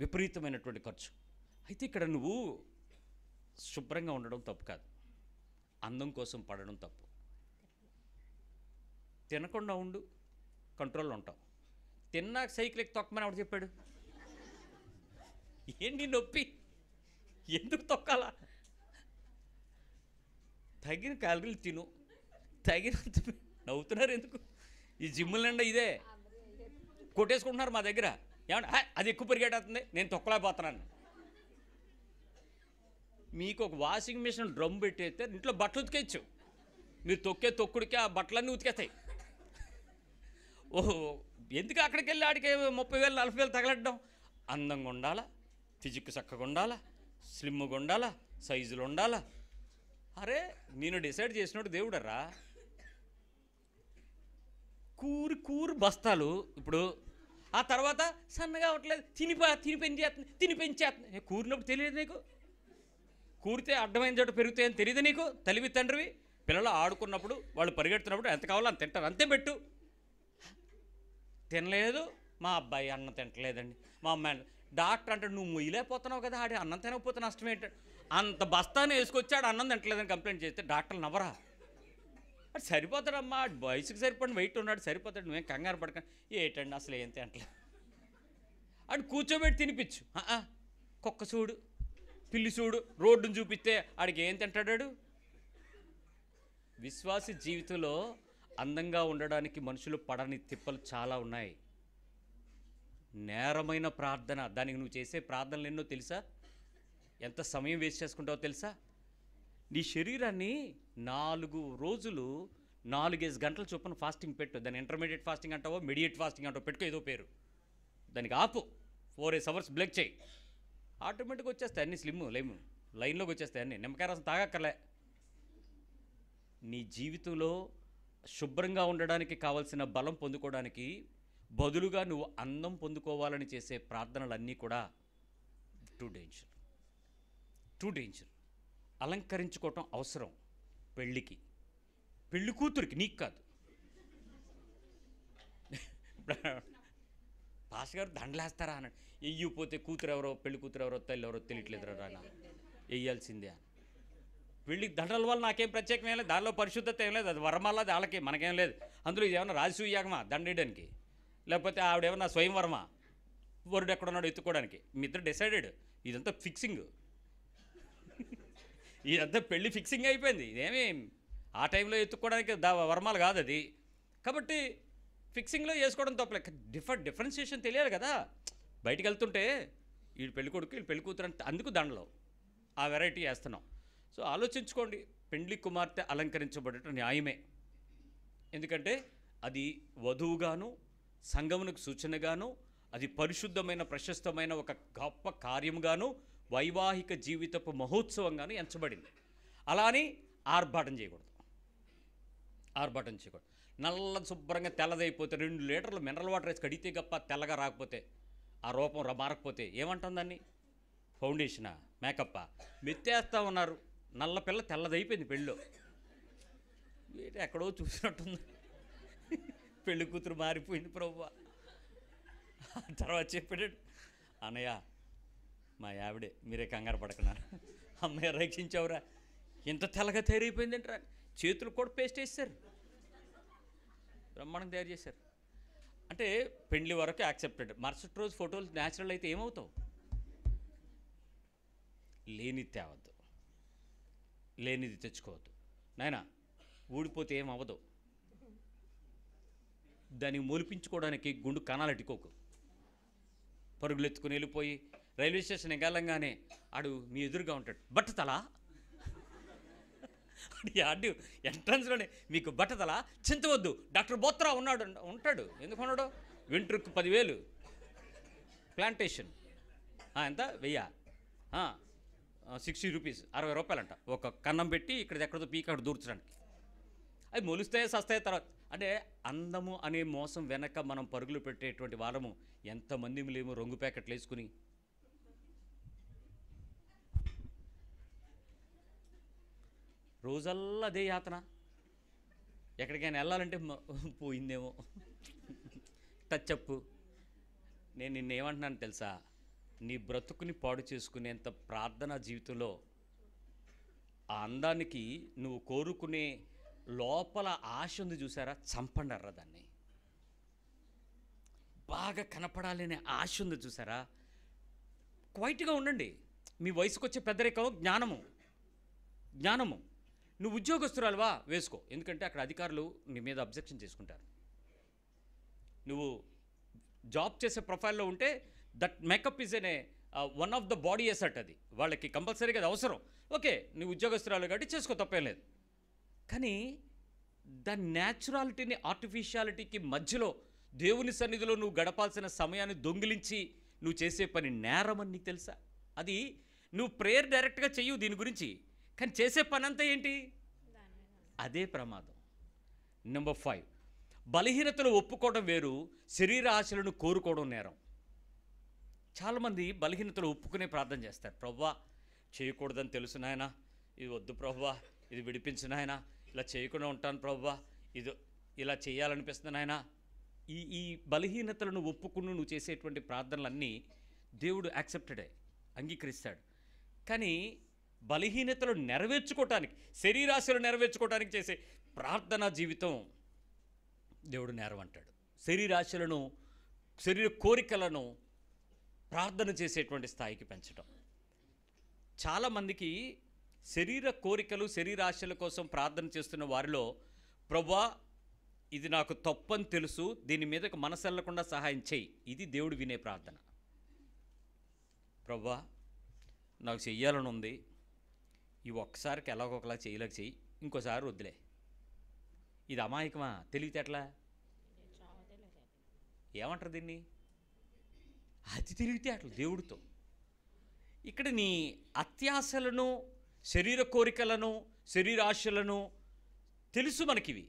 విపరీతమైనటువంటి ఖర్చు. అయితే ఇక్కడ నువ్వు శుభ్రంగా ఉండడం తప్పు కాదు, అందం కోసం పడడం తప్పు. తినకుండా ఉండు, కంట్రోల్లో ఉంటావు. తిన్నాక సైకిల్ ఎక్కి తొక్కమని ఎవడు చెప్పాడు? ఏంటి నొప్పి, ఎందుకు తొక్కాలా? తగిన క్యాలరీలు తిను, తగినంత నవ్వుతున్నారు ఎందుకు? ఈ జిమ్ముల నిండా ఇదే కొట్టేసుకుంటున్నారు మా దగ్గర. ఏమన్నా అది ఎక్కువ పరిగెట్టేస్తుంది, నేను తొక్కలేకపోతున్నాను. మీకు ఒక వాషింగ్ మిషన్ డ్రమ్ పెట్టేస్తే ఇంట్లో బట్టలు ఉతికేయచ్చు. మీరు తొక్కుడికి ఆ బట్టలన్నీ ఉతికేస్తాయి. ఓహో, ఎందుకు అక్కడికి వెళ్ళి ఆడికి 30,000 40,000 తగలడ్డం? అందంగా ఉండాలా, ఫిజిక్ చక్కగా ఉండాలా, స్లిమ్గా ఉండాలా, సైజులు ఉండాలా. అరే నేను డిసైడ్ చేసినట్టు దేవుడరా. కూరు బస్తాలు ఇప్పుడు, ఆ తర్వాత సన్నగా అవ్వట్లేదు, తిని పెంచేస్తుంది. కూరినప్పుడు తెలియదు నీకు? కూరితే అడ్డమైన చోట పెరుగుతాయని తెలియదు నీకు? తల్లివి తండ్రివి. పిల్లలు ఆడుకున్నప్పుడు వాళ్ళు పరిగెడుతున్నప్పుడు ఎంత కావాలో అంత తింటారు, అంతే పెట్టు. తినలేదు మా అబ్బాయి, అన్నం తింటలేదండి. మా అమ్మాయి డాక్టర్ అంటాడు, నువ్వు మొయ్యలేకపోతున్నావు కదా, ఆడి అన్నం తినకపోతే నష్టం ఏంటంటే. అంత బస్తాను వేసుకొచ్చాడు అన్నం తింటలేదని కంప్లైంట్ చేస్తే డాక్టర్లు నవ్వరా? అది సరిపోతాడమ్మా, వయసుకి సరిపడిన వెయిట్ ఉన్నాడు, సరిపోతాడు, నువ్వేం కంగారు పడక. ఏంటండి అసలు ఏం తింటలేదు. ఆడు కూర్చోబెట్టి తినిపించు. కుక్క చూడు, పిల్లి చూడు, రోడ్డును చూపిస్తే ఆడికి ఏం తింటాడాడు? విశ్వాసి జీవితంలో అందంగా ఉండడానికి మనుషులు పడని తిప్పలు చాలా ఉన్నాయి. నేరమైన ప్రార్థన, దానికి నువ్వు చేసే ప్రార్థనలు ఎన్నో తెలుసా? ఎంత సమయం వేస్ట్ చేసుకుంటావో తెలుసా? నీ శరీరాన్ని 4 రోజులు 4 గంటల చొప్పున ఫాస్టింగ్ పెట్టు. దాన్ని ఇంటర్మీడియట్ ఫాస్టింగ్ అంటావో మీడియేట్ ఫాస్టింగ్ అంటావో పెట్టుకో, ఏదో పేరు. దానికి ఆపు, 4 hours బ్రేక్ చేయి, ఆటోమేటిక్గా వచ్చేస్తాయి అన్నీ. లైన్లోకి వచ్చేస్తాయి అన్నీ. నిమ్మకాయ రసం తాగక్కర్లే. నీ జీవితంలో శుభ్రంగా ఉండడానికి కావలసిన బలం పొందుకోవడానికి బదులుగా నువ్వు అందం పొందుకోవాలని చేసే ప్రార్థనలన్నీ కూడా టూ డేంజర్. అలంకరించుకోవటం అవసరం పెళ్ళికి, పెళ్ళి కూతురికి, నీకు కాదు. పాస్ గారు దండలేస్తారా అన్నాడు. వెయ్యిపోతే కూతురు ఎవరో, పెళ్లి కూతురు ఎవరో, తల్లి ఎవరో తెలియట్లేదు రా, వెయ్యాల్సిందే అని. పెళ్ళికి దండల వల్ల నాకేం ప్రత్యేకం ఏం లేదు, దానిలో పరిశుద్ధత ఏం లేదు, అది వరమల్లా వాళ్ళకి మనకేం లేదు. అందులో ఇది ఏమన్నా రాజసూయాగమా దండేయడానికి, లేకపోతే ఆవిడేమన్నా స్వయంవరమా వరుడు ఎక్కడున్నాడు ఎత్తుకోవడానికి? మీ ఇద్దరు డిసైడెడ్. ఇదంతా ఫిక్సింగ్, ఇదంతా పెళ్ళి ఫిక్సింగ్ అయిపోయింది. ఇదేమి ఆ టైంలో ఎత్తుక్కోవడానికి వర్మాలు కాదు అది. కాబట్టి ఫిక్సింగ్లో చేసుకోవడం తప్పలేదు. డిఫరెన్షియేషన్ తెలియాలి కదా. బయటికి వెళ్తుంటే వీడు పెళ్లి కొడుకు, వీళ్ళు పెళ్లి కూతురు అంటే అందుకు దండలో ఆ వెరైటీ వేస్తున్నాం. సో ఆలోచించుకోండి, పెండ్లి కుమార్తె అలంకరించబడటం న్యాయమే. ఎందుకంటే అది వధువుగాను, సంఘమునకు సూచనగాను, అది పరిశుద్ధమైన ప్రశస్తమైన ఒక గొప్ప కార్యముగాను, వైవాహిక జీవితపు మహోత్సవంగాను ఎంచబడింది. అలా అని ఆర్భాటం చేయకూడదు. నల్ల శుభ్రంగా తెల్లదైపోతే 2 లీటర్లు మినరల్ వాటర్ వేసి కడిగితే గప్ప తెల్లగా రాకపోతే, ఆ రూపం మారకపోతే ఏమంటుంది దాన్ని? ఫౌండేషనా, మేకప్పా? మెత్తేస్తూ ఉన్నారు. నల్ల పిల్ల తెల్లదైపోయింది పెళ్ళిలో. వీటి ఎక్కడో చూసినట్టుంది, పెళ్లి కూతురు మారిపోయింది ప్రభువా. తర్వాత చెప్పాడు, అన్నయ్య మా ఆవిడే, మీరే కంగారు పడకున్నారు, అమ్మయ్య రక్షించావురా, ఇంత తెల్లగా తయారైపోయింది ఏంట్రా. చేతులు కూడా పేస్ట్ వేసారు, బ్రహ్మాండం తయారు చేశారు. అంటే పెళ్లి వరకు యాక్సెప్టెడ్. మరుసటి రోజు ఫోటోలు న్యాచురల్ అయితే ఏమవుతావు? లేనిది తేవద్దు, లేనిది తెచ్చుకోవద్దు నాయనా. ఊడిపోతే ఏమవ్వదు, దాన్ని మొలిపించుకోవడానికి గుండు కణాలు ఎట్టుకోకు. పరుగులు ఎత్తుకుని వెళ్ళిపోయి రైల్వే స్టేషన్ ఎగాలంగానే ఆడు మీ ఎదురుగా ఉంటాడు, బట్టతలా ఆడు ఎంట్రన్స్లోనే, మీకు బట్టతలా చింతవద్దు, డాక్టర్ బోత్రా ఉంటాడు. ఎందుకు ఉన్నాడు? వెంట్రుకు 10,000 ప్లాంటేషన్ ఎంత 1000, 60 రూపీస్, 60 రూపాయలంట ఒక కన్నం పెట్టి ఇక్కడ ఎక్కడో పీక అక్కడ దూర్చడానికి. అవి మొలుస్తాయి సస్తాయి తర్వాత. అంటే అందము అనే మోసం వెనక మనం పరుగులు పెట్టేటువంటి వాళ్ళము ఎంతమంది లేమో రంగు ప్యాకెట్లు వేసుకుని. రోజల్లా అదే యాతన. ఎక్కడికైనా వెళ్ళాలంటే పోయిందేమో టచ్అప్. నేను నిన్నేమంటున్నాను తెలుసా? నీ బ్రతుకుని పాడు చేసుకునేంత ప్రార్థనా జీవితంలో ఆ అందానికి నువ్వు కోరుకునే లోపల ఆశ ఉంది చూసారా, చంపండర్రా దాన్ని. బాగా కనపడాలనే ఆశ ఉంది చూసారా, క్వైట్గా ఉండండి. మీ వయసుకు వచ్చే పెద్దరికం జ్ఞానము. నువ్వు ఉద్యోగస్తురాలువా, వేసుకో. ఎందుకంటే అక్కడ అధికారులు నీ మీద అబ్జెక్షన్ చేసుకుంటారు. నువ్వు జాబ్ చేసే ప్రొఫైల్లో ఉంటే that makeup is one of the body asset. అది వాళ్ళకి కంపల్సరీగా అది అవసరం. ఓకే, నువ్వు ఉద్యోగస్తురాలు కాబట్టి చేసుకో, తప్పేం లేదు. కానీ దాని న్యాచురాలిటీని ఆర్టిఫిషియాలిటీకి మధ్యలో దేవుని సన్నిధిలో నువ్వు గడపాల్సిన సమయాన్ని దొంగిలించి నువ్వు చేసే పని నేరమని నీకు తెలుసా? అది నువ్వు ప్రేయర్ డైరెక్ట్గా చెయ్యవు దీని గురించి, కానీ చేసే పని అంతా ఏంటి? అదే ప్రమాదం. నెంబర్ 5, బలహీనతలు ఒప్పుకోవడం వేరు, శరీర ఆశలను కోరుకోవడం నేరం. చాలామంది బలహీనతలు ఒప్పుకునే ప్రార్థన చేస్తారు. ప్రభువా, చేయకూడదని తెలుసు నాయన, ఇది వద్దు ప్రభువా, ఇది విడిపించు నాయన, ఇలా చేయకుండా ఉంటాను ప్రభువా, ఇది ఇలా చేయాలనిపిస్తుంది నాయన. ఈ బలహీనతలను ఒప్పుకుని నువ్వు చేసేటువంటి ప్రార్థనలన్నీ దేవుడు యాక్సెప్టెడే, అంగీకరిస్తాడు. కానీ బలహీనతలు నెరవేర్చుకోవటానికి, శరీరాశలు నెరవేర్చుకోవటానికి చేసే ప్రార్థనా జీవితం దేవుడు నేరం అంటాడు. శరీర కోరికలను ప్రార్థన చేసేటువంటి స్థాయికి పెంచడం. చాలామందికి శరీర కోరికలు, శరీరాశల కోసం ప్రార్థన చేస్తున్న వారిలో, ప్రభువా ఇది నాకు తప్పని తెలుసు, దీని మీదకు మనసెళ్లకుండా సహాయం చేయి, ఇది దేవుడు వినే ప్రార్థన. ప్రభువా నాకు చెయ్యాలని ఉంది, ఈ ఒక్కసారికి ఎలాగొకలా చేయలేక చెయ్యి, ఇంకోసారి వద్దులే. ఇది అమాయకమా? తెలివితేటలా? ఏమంటారు దీన్ని? అది తెలివితేటలు దేవుడితో. ఇక్కడ నీ అత్యాశలను, శరీర కోరికలను, శరీరాశలను తెలుసు మనకివి.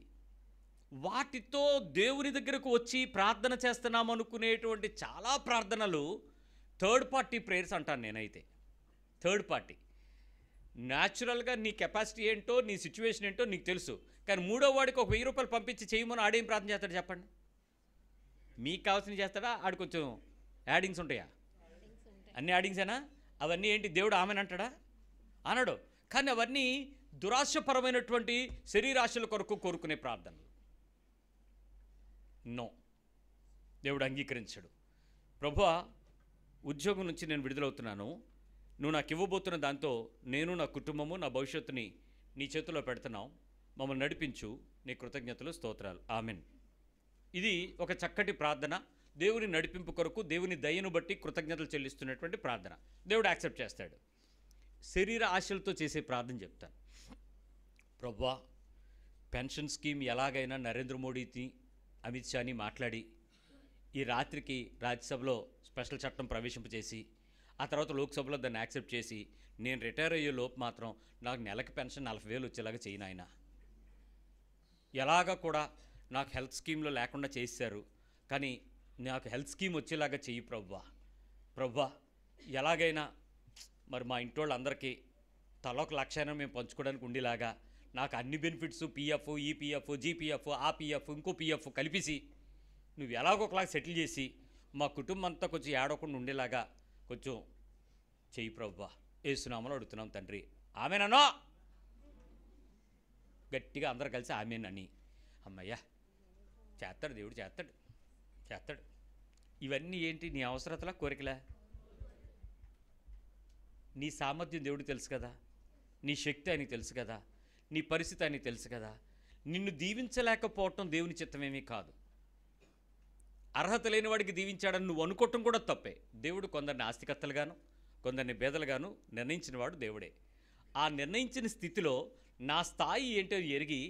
వాటితో దేవుని దగ్గరకు వచ్చి ప్రార్థన చేస్తున్నాం అనుకునేటువంటి చాలా ప్రార్థనలు థర్డ్ పార్టీ ప్రేయర్స్ అంటాను నేనైతే. Third party. న్యాచురల్గా నీ కెపాసిటీ ఏంటో, నీ సిచ్యువేషన్ ఏంటో నీకు తెలుసు. కానీ మూడో వాడికి ఒక 1000 రూపాయలు పంపించి చేయమని ఆడేం ప్రార్థన చేస్తాడు చెప్పండి? మీకు కావాల్సిన చేస్తాడా? ఆడు కొంచెం యాడింగ్స్ ఉంటాయా? అన్ని యాడింగ్సేనా? అవన్నీ ఏంటి దేవుడు ఆమెనంటాడా? అనడు. కానీ అవన్నీ దురాశపరమైనటువంటి శరీరాశల కొరకు కోరుకునే ప్రార్థనలు. నో, దేవుడు అంగీకరించడు. ప్రభువా, ఉద్యోగం నుంచి నేను విడుదలవుతున్నాను, నువ్వు నాకు ఇవ్వబోతున్న దాంతో నేను, నా కుటుంబము, నా భవిష్యత్తుని నీ చేతిలో పెడుతున్నావు, మమ్మల్ని నడిపించు, నీ కృతజ్ఞతలు, స్తోత్రాలు, ఆమెన్. ఇది ఒక చక్కటి ప్రార్థన. దేవుని నడిపింపు కొరకు, దేవుని దయను బట్టి కృతజ్ఞతలు చెల్లిస్తున్నటువంటి ప్రార్థన. దేవుడు యాక్సెప్ట్ చేస్తాడు. శరీర ఆశలతో చేసే ప్రార్థన చెప్తాను. ప్రభువా, పెన్షన్ స్కీమ్ ఎలాగైనా నరేంద్ర మోడీని, అమిత్ షాని మాట్లాడి ఈ రాత్రికి రాజ్యసభలో స్పెషల్ చట్టం ప్రవేశింపచేసి, ఆ తర్వాత లోక్సభలో దాన్ని యాక్సెప్ట్ చేసి, నేను రిటైర్ అయ్యే లోపు మాత్రం నాకు నెలకి పెన్షన్ 40,000 వచ్చేలాగా చేయను ఆయన. ఎలాగా కూడా నాకు హెల్త్ స్కీమ్లో లేకుండా చేశారు, కానీ నాకు హెల్త్ స్కీమ్ వచ్చేలాగా చెయ్యి ప్రభువా. ఎలాగైనా మరి మా ఇంటి వాళ్ళందరికీ తలొక 1,00,000 మేము పంచుకోవడానికి ఉండేలాగా నాకు అన్ని బెనిఫిట్స్, పిఎఫ్, ఈపీఎఫ్, జీపీఎఫ్, ఆ పిఎఫ్, ఇంకో పిఎఫ్ కలిపేసి నువ్వు ఎలాగొకలాగా సెటిల్ చేసి మా కుటుంబం అంతా కొంచెం ఏడవకుండా ఉండేలాగా కొంచెం చెయ్యి ప్రభువా. యేసునామములో అడుగుతున్నాం తండ్రి, ఆమెనో గట్టిగా అందరు కలిసి ఆమెనని. అమ్మయ్యా, చేస్తాడు దేవుడు, చేస్తాడు. ఇవన్నీ ఏంటి? నీ అవసరతలా, కోరికలా? నీ సామర్థ్యం దేవుడికి తెలుసు కదా, నీ శక్తి ఆయనకి తెలుసు కదా, నీ పరిస్థితి ఆయనకి తెలుసు కదా. నిన్ను దీవించలేకపోవటం దేవుని చిత్తమేమీ కాదు. అర్హత లేని వాడికి దీవించాడని నువ్వు అనుకోవటం కూడా తప్పే. దేవుడు కొందరిని ఆస్తికర్తలుగాను, కొందరిని బేదలుగాను నిర్ణయించిన వాడు దేవుడే. ఆ నిర్ణయించిన స్థితిలో నా స్థాయి ఏంటో ఎరిగి,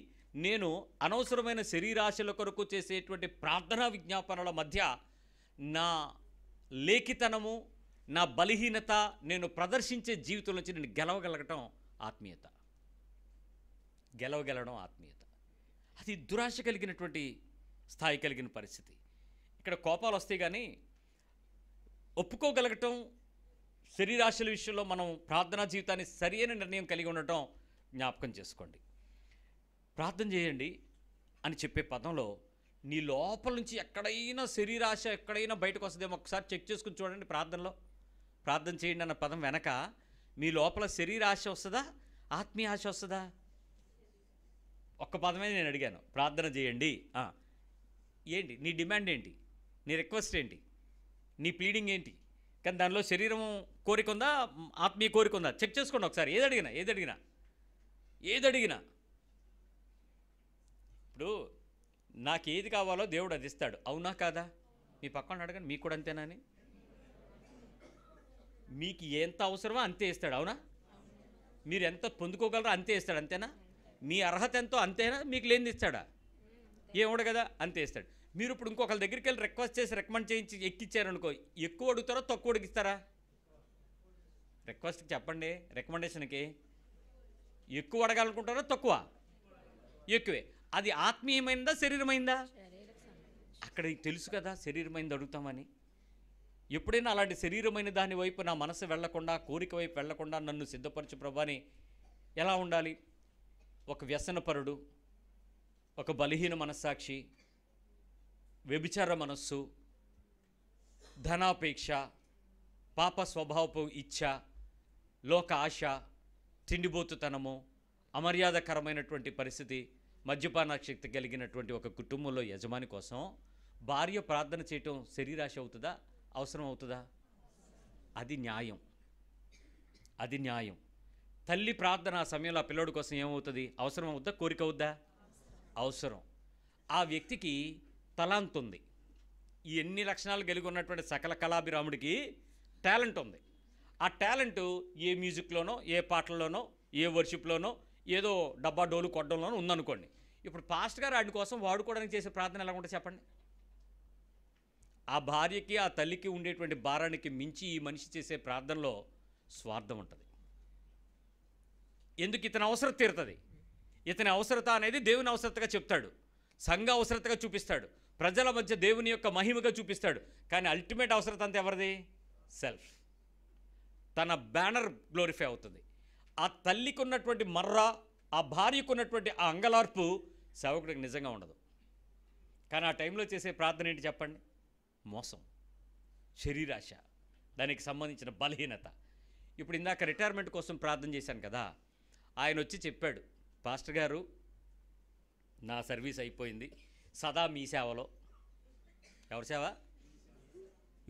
నేను అనవసరమైన శరీరాశల కొరకు చేసేటువంటి ప్రార్థనా విజ్ఞాపనల మధ్య నా లేఖితనము, నా బలహీనత నేను ప్రదర్శించే జీవితం నుంచి నేను గెలవగలగటం ఆత్మీయత. గెలవగలడం ఆత్మీయత. అది దురాశ కలిగినటువంటి స్థాయి కలిగిన పరిస్థితి. ఇక్కడ కోపాలు వస్తాయి, కానీ ఒప్పుకోగలగటం, శరీరాశల విషయంలో మనం ప్రార్థనా జీవితాన్ని సరైన నిర్ణయం కలిగి ఉండటం జ్ఞాపకం చేసుకోండి. ప్రార్థన చేయండి అని చెప్పే పదంలో నీ లోపల నుంచి ఎక్కడైనా శరీరాశ ఎక్కడైనా బయటకు వస్తుందేమో ఒకసారి చెక్ చేసుకుని చూడండి. ప్రార్థన చేయండి అన్న పదం వెనక మీ లోపల శరీరాశ వస్తుందా, ఆత్మీయ ఆశ వస్తుందా? ఒక్క పదమే నేను అడిగాను. ప్రార్థన చేయండి. ఏంటి నీ డిమాండ్, ఏంటి నీ రిక్వెస్ట్, ఏంటి నీ ప్లీడింగ్ ఏంటి? కానీ దానిలో శరీరం కోరిక ఉందా, ఆత్మీయ కోరిక ఉందా? చెక్ చేసుకోండి ఒకసారి. ఏది అడిగినా ఇప్పుడు నాకు ఏది కావాలో దేవుడు అది ఇస్తాడు. అవునా కాదా? మీ పక్కన అడగండి, మీకు కూడా అంతేనా అని. మీకు ఎంత అవసరమో అంతే ఇస్తాడు. అవునా? మీరు ఎంత పొందుకోగలరో అంతే ఇస్తాడు. అంతేనా? మీ అర్హత ఎంతో అంతేనా? మీకు లేనిది ఇస్తాడా? ఏమడు కదా, అంతే ఇస్తాడు. మీరు ఇప్పుడు ఇంకొకరి దగ్గరికి వెళ్ళి రిక్వెస్ట్ చేసి రికమెండ్ చేయించి ఎక్కిచ్చారనుకో, ఎక్కువ అడుగుతారో తక్కువ అడిగిస్తారా? రిక్వెస్ట్కి చెప్పండి, రికమెండేషన్కి ఎక్కువ అడగాలనుకుంటారా తక్కువ? ఎక్కువే. అది ఆత్మీయమైందా శరీరమైందా? అక్కడ తెలుసు కదా శరీరమైంది అడుగుతామని. ఎప్పుడైనా అలాంటి శరీరమైన దాని వైపు నా మనసు వెళ్లకుండా, కోరిక వైపు వెళ్లకుండా నన్ను సిద్ధపరచు ప్రభాని ఎలా ఉండాలి? ఒక వ్యసనపరుడు, ఒక బలహీన మనస్సాక్షి, వ్యభిచార మనస్సు, ధనాపేక్ష, పాప స్వభావపు ఇచ్ఛ, లోక ఆశ, తిండిబోతుతనము, అమర్యాదకరమైనటువంటి పరిస్థితి, మద్యపానాశక్తి కలిగినటువంటి ఒక కుటుంబంలో యజమాని కోసం భార్య ప్రార్థన చేయటం శరీరాశ అవుతుందా? అవసరం అవుతుందా? అది న్యాయం. అది న్యాయం. తల్లి ప్రార్థన ఆ సమయంలో ఆ పిల్లోడి కోసం ఏమవుతుంది? అవసరం అవుద్దా? కోరిక అవుద్దా? అవసరం. ఆ వ్యక్తికి తలాంత్ ఉంది. ఈ ఎన్ని లక్షణాలు కలిగి ఉన్నటువంటి సకల కళాభిరాముడికి టాలెంట్ ఉంది. ఆ టాలెంటు ఏ మ్యూజిక్లోనో, ఏ పాటల్లోనో, ఏ వర్షిప్లోనో, ఏదో డబ్బా డోలు కొట్టడంలోనో ఉందనుకోండి. ఇప్పుడు పాస్ట్ గారు వాడి కోసం వాడుకోవడానికి చేసే ప్రార్థన ఎలా ఉంటుంది చెప్పండి? ఆ భార్యకి, ఆ తల్లికి ఉండేటువంటి భారానికి మించి ఈ మనిషి చేసే ప్రార్థనలో స్వార్థం ఉంటుంది. ఎందుకు? ఇతని అవసరం తీరుతుంది. ఇతని అవసరత అనేది దేవుని అవసరతగా చెప్తాడు, సంఘ అవసరతగా చూపిస్తాడు, ప్రజల మధ్య దేవుని యొక్క మహిమగా చూపిస్తాడు. కానీ అల్టిమేట్ అవసరత అంతా ఎవరిది? సెల్ఫ్. తన బ్యానర్ గ్లోరిఫై అవుతుంది. ఆ తల్లికి ఉన్నటువంటి మర్ర, ఆ భార్యకు ఉన్నటువంటి ఆ అంగలార్పు సేవకుడికి నిజంగా ఉండదు. కానీ ఆ టైంలో చేసే ప్రార్థన ఏంటి చెప్పండి? మోసం, శరీరాశ, దానికి సంబంధించిన బలహీనత. ఇప్పుడు ఇందాక రిటైర్మెంట్ కోసం ప్రార్థన చేశాను కదా, ఆయన వచ్చి చెప్పాడు, పాస్టర్ గారు నా సర్వీస్ అయిపోయింది, సదా మీ సేవలో. ఎవరి సేవ?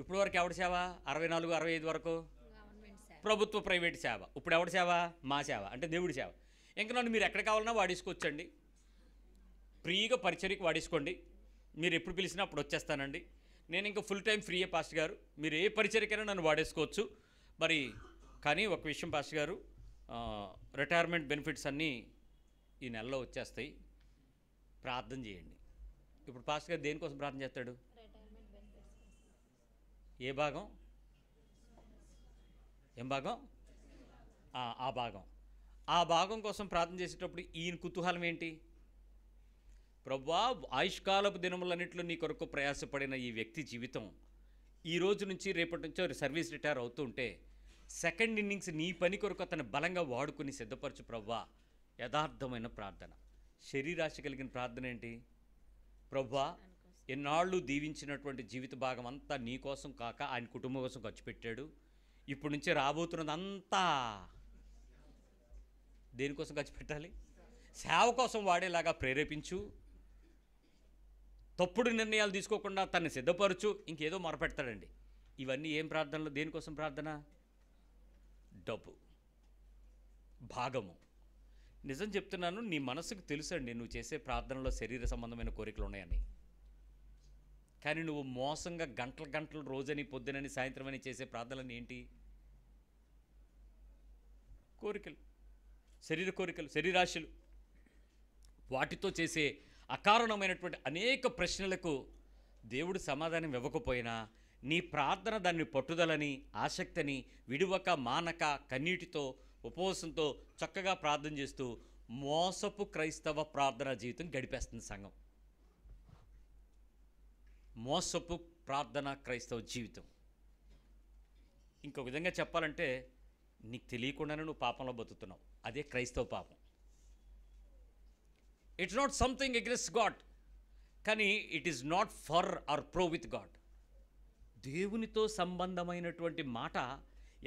ఇప్పుడు వరకు ఎవరి సేవ? 64, 65 వరకు ప్రభుత్వ ప్రైవేట్ సేవ. ఇప్పుడు ఎవరి సేవ? మా సేవ, అంటే దేవుడి సేవ. ఇంకా నన్ను మీరు ఎక్కడ కావాలన్నా వాడేసుకోవచ్చండి, ఫ్రీగా పరిచర్యకి వాడేసుకోండి, మీరు ఎప్పుడు పిలిచినా అప్పుడు వచ్చేస్తానండి, నేను ఇంకా ఫుల్ టైం ఫ్రీయే పాస్టర్ గారు, మీరు ఏ పరిచర్యకైనా నన్ను వాడేసుకోవచ్చు. మరి కానీ ఒక విషయం పాస్టర్ గారు, రిటైర్మెంట్ బెనిఫిట్స్ అన్నీ ఈ నెలలో వచ్చేస్తాయి, ప్రార్థన చేయండి. ఇప్పుడు పాస్టర్ గారు దేనికోసం ప్రార్థన చేస్తాడు? ఏ భాగం? ఏం భాగం? ఆ భాగం కోసం ప్రార్థన చేసేటప్పుడు ఈయన కుతూహలం ఏంటి? ప్రభువా, ఆయుష్కాలపు దినములన్నింటిలో నీ కొరకు ప్రయాసపడిన ఈ వ్యక్తి జీవితం ఈ రోజు నుంచి రేపటి నుంచో సర్వీస్ రిటైర్ అవుతుంటే సెకండ్ ఇన్నింగ్స్ నీ పని కొరకు అతను బలంగా వాడుకుని సిద్ధపరచు ప్రభువా. యథార్థమైన ప్రార్థన. శరీరాశ కలిగిన ప్రార్థన ఏంటి? ప్రభువా, ఎన్నాళ్ళు దీవించినటువంటి జీవిత భాగం అంతా నీ కోసం కాక ఆయన కుటుంబం కోసం ఖర్చు పెట్టాడు, ఇప్పుడు నుంచి రాబోతున్నదంతా దేనికోసం ఖర్చు పెట్టాలి? సేవ కోసం వాడేలాగా ప్రేరేపించు, తప్పుడు నిర్ణయాలు తీసుకోకుండా తన్ని సిద్ధపరచు. ఇంకేదో మొరపెడతాడండి. ఇవన్నీ ఏం ప్రార్థనలు? దేనికోసం ప్రార్థన? డబ్బు, భాగము. నిజం చెప్తున్నాను, నీ మనసుకు తెలుసండి నువ్వు చేసే ప్రార్థనలో శరీర సంబంధమైన కోరికలు ఉన్నాయని. కానీ నువ్వు మోసంగా గంటలు రోజని, పొద్దునని, సాయంత్రం అని చేసే ప్రార్థనలు ఏంటి? కోరికలు, శరీర కోరికలు, శరీరాశలు. వాటితో చేసే అకారణమైనటువంటి అనేక ప్రశ్నలకు దేవుడు సమాధానం ఇవ్వకపోయినా నీ ప్రార్థన దాన్ని పట్టుదలని, ఆసక్తిని విడువక, మానక, కన్నీటితో, ఉపవాసంతో చక్కగా ప్రార్థన చేస్తూ మోసపు క్రైస్తవ ప్రార్థనా జీవితం గడిపేస్తుంది సంఘం. మోసపు ప్రార్థన క్రైస్తవ జీవితం. ఇంకో విధంగా చెప్పాలంటే నీకు తెలియకుండానే నువ్వు పాపంలో బతుకుతున్నావు. అదే క్రైస్తవ పాపం. It's not something against God, కానీ it is not for or pro with God. దేవునితో సంబంధమైనటువంటి మాట,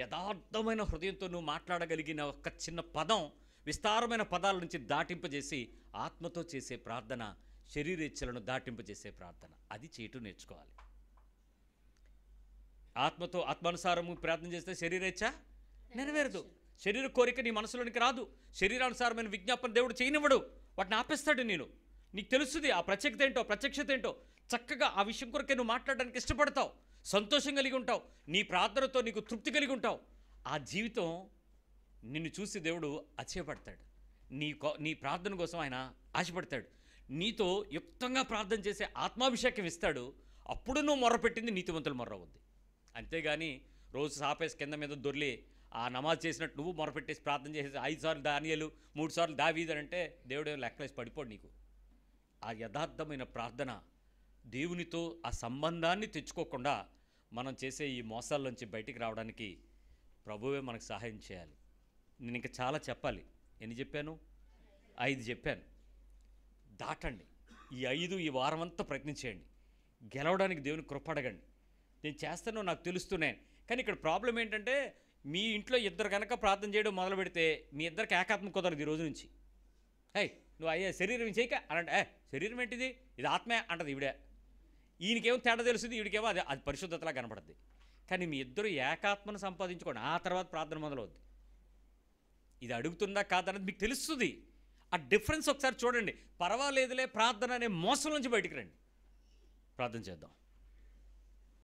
యథార్థమైన హృదయంతో నువ్వు మాట్లాడగలిగిన ఒక చిన్న పదం విస్తారమైన పదాల నుంచి దాటింపజేసి ఆత్మతో చేసే ప్రార్థన, శరీరేచ్ఛలను దాటింపజేసే ప్రార్థన, అది చేయటం నేర్చుకోవాలి. ఆత్మతో ఆత్మానుసారము ప్రార్థన చేస్తే శరీరేచ్ఛ నెరవేరదు. శరీర కోరిక నీ మనసులోనికి రాదు. శరీరానుసారమైన విజ్ఞాపన దేవుడు చేయనివ్వడు. వాటిని ఆపేస్తాడు. నీకు తెలుస్తుంది ఆ ప్రత్యేకత ఏంటో, ప్రత్యక్షత ఏంటో. చక్కగా ఆ విషయం కొరకే నువ్వు మాట్లాడడానికి ఇష్టపడతావు, సంతోషం కలిగి ఉంటావు, నీ ప్రార్థనతో నీకు తృప్తి కలిగి ఉంటావు. ఆ జీవితం నిన్ను చూసి దేవుడు అచ్చయపడతాడు. నీ ప్రార్థన కోసం ఆయన ఆశపడతాడు. నీతో యుక్తంగా ప్రార్థన చేసే ఆత్మాభిషేకం ఇస్తాడు. అప్పుడు నువ్వు మొర్రపెట్టింది నీతివంతుల మొర్ర అవుద్ది. అంతేగాని రోజు సాపేసి కింద మీద దొర్లి ఆ నమాజ్ చేసినట్టు నువ్వు మొరపెట్టేసి ప్రార్థన చేసేసి 5 సార్లు దానియేలు 3 సార్లు దావీదు అంటే దేవుడు లెక్కలేసి పడిపోడు నీకు. ఆ యథార్థమైన ప్రార్థన దేవునితో ఆ సంబంధాన్ని తెచ్చుకోకుండా మనం చేసే ఈ మోసాల్లోంచి బయటికి రావడానికి ప్రభువే మనకు సహాయం చేయాలి. నేను ఇంకా చాలా చెప్పాలి. ఎన్ని చెప్పాను? 5 చెప్పాను. దాటండి. ఈ 5 ఈ వారం అంతా ప్రయత్నించేయండి. గెలవడానికి దేవుని కృప అడగండి. నేను చేస్తానో నాకు తెలుస్తున్నాను. కానీ ఇక్కడ ప్రాబ్లం ఏంటంటే మీ ఇంట్లో ఇద్దరు కనుక ప్రార్థన చేయడం మొదలు పెడితే మీ ఇద్దరికి ఏకాత్మ కుదరదు ఈ రోజు నుంచి. నువ్వు అయ్యే శరీరం చేయక అని అంటే శరీరం ఏంటిది, ఇది ఆత్మే అంటది ఈవిడే. ఈయనకేమో తేడా తెలుస్తుంది, ఈవిడికేమో అది పరిశుద్ధతలా కనపడుద్ది. కానీ మీ ఇద్దరు ఏకాత్మను సంపాదించుకోండి, ఆ తర్వాత ప్రార్థన మొదలవుద్ది. ఇది అడుగుతుందా కాదన్నది మీకు తెలుస్తుంది. ఆ డిఫరెన్స్ ఒకసారి చూడండి. పర్వాలేదులే ప్రార్థన అనే మోసం నుంచి బయటికి రండి. ప్రార్థన చేద్దాం.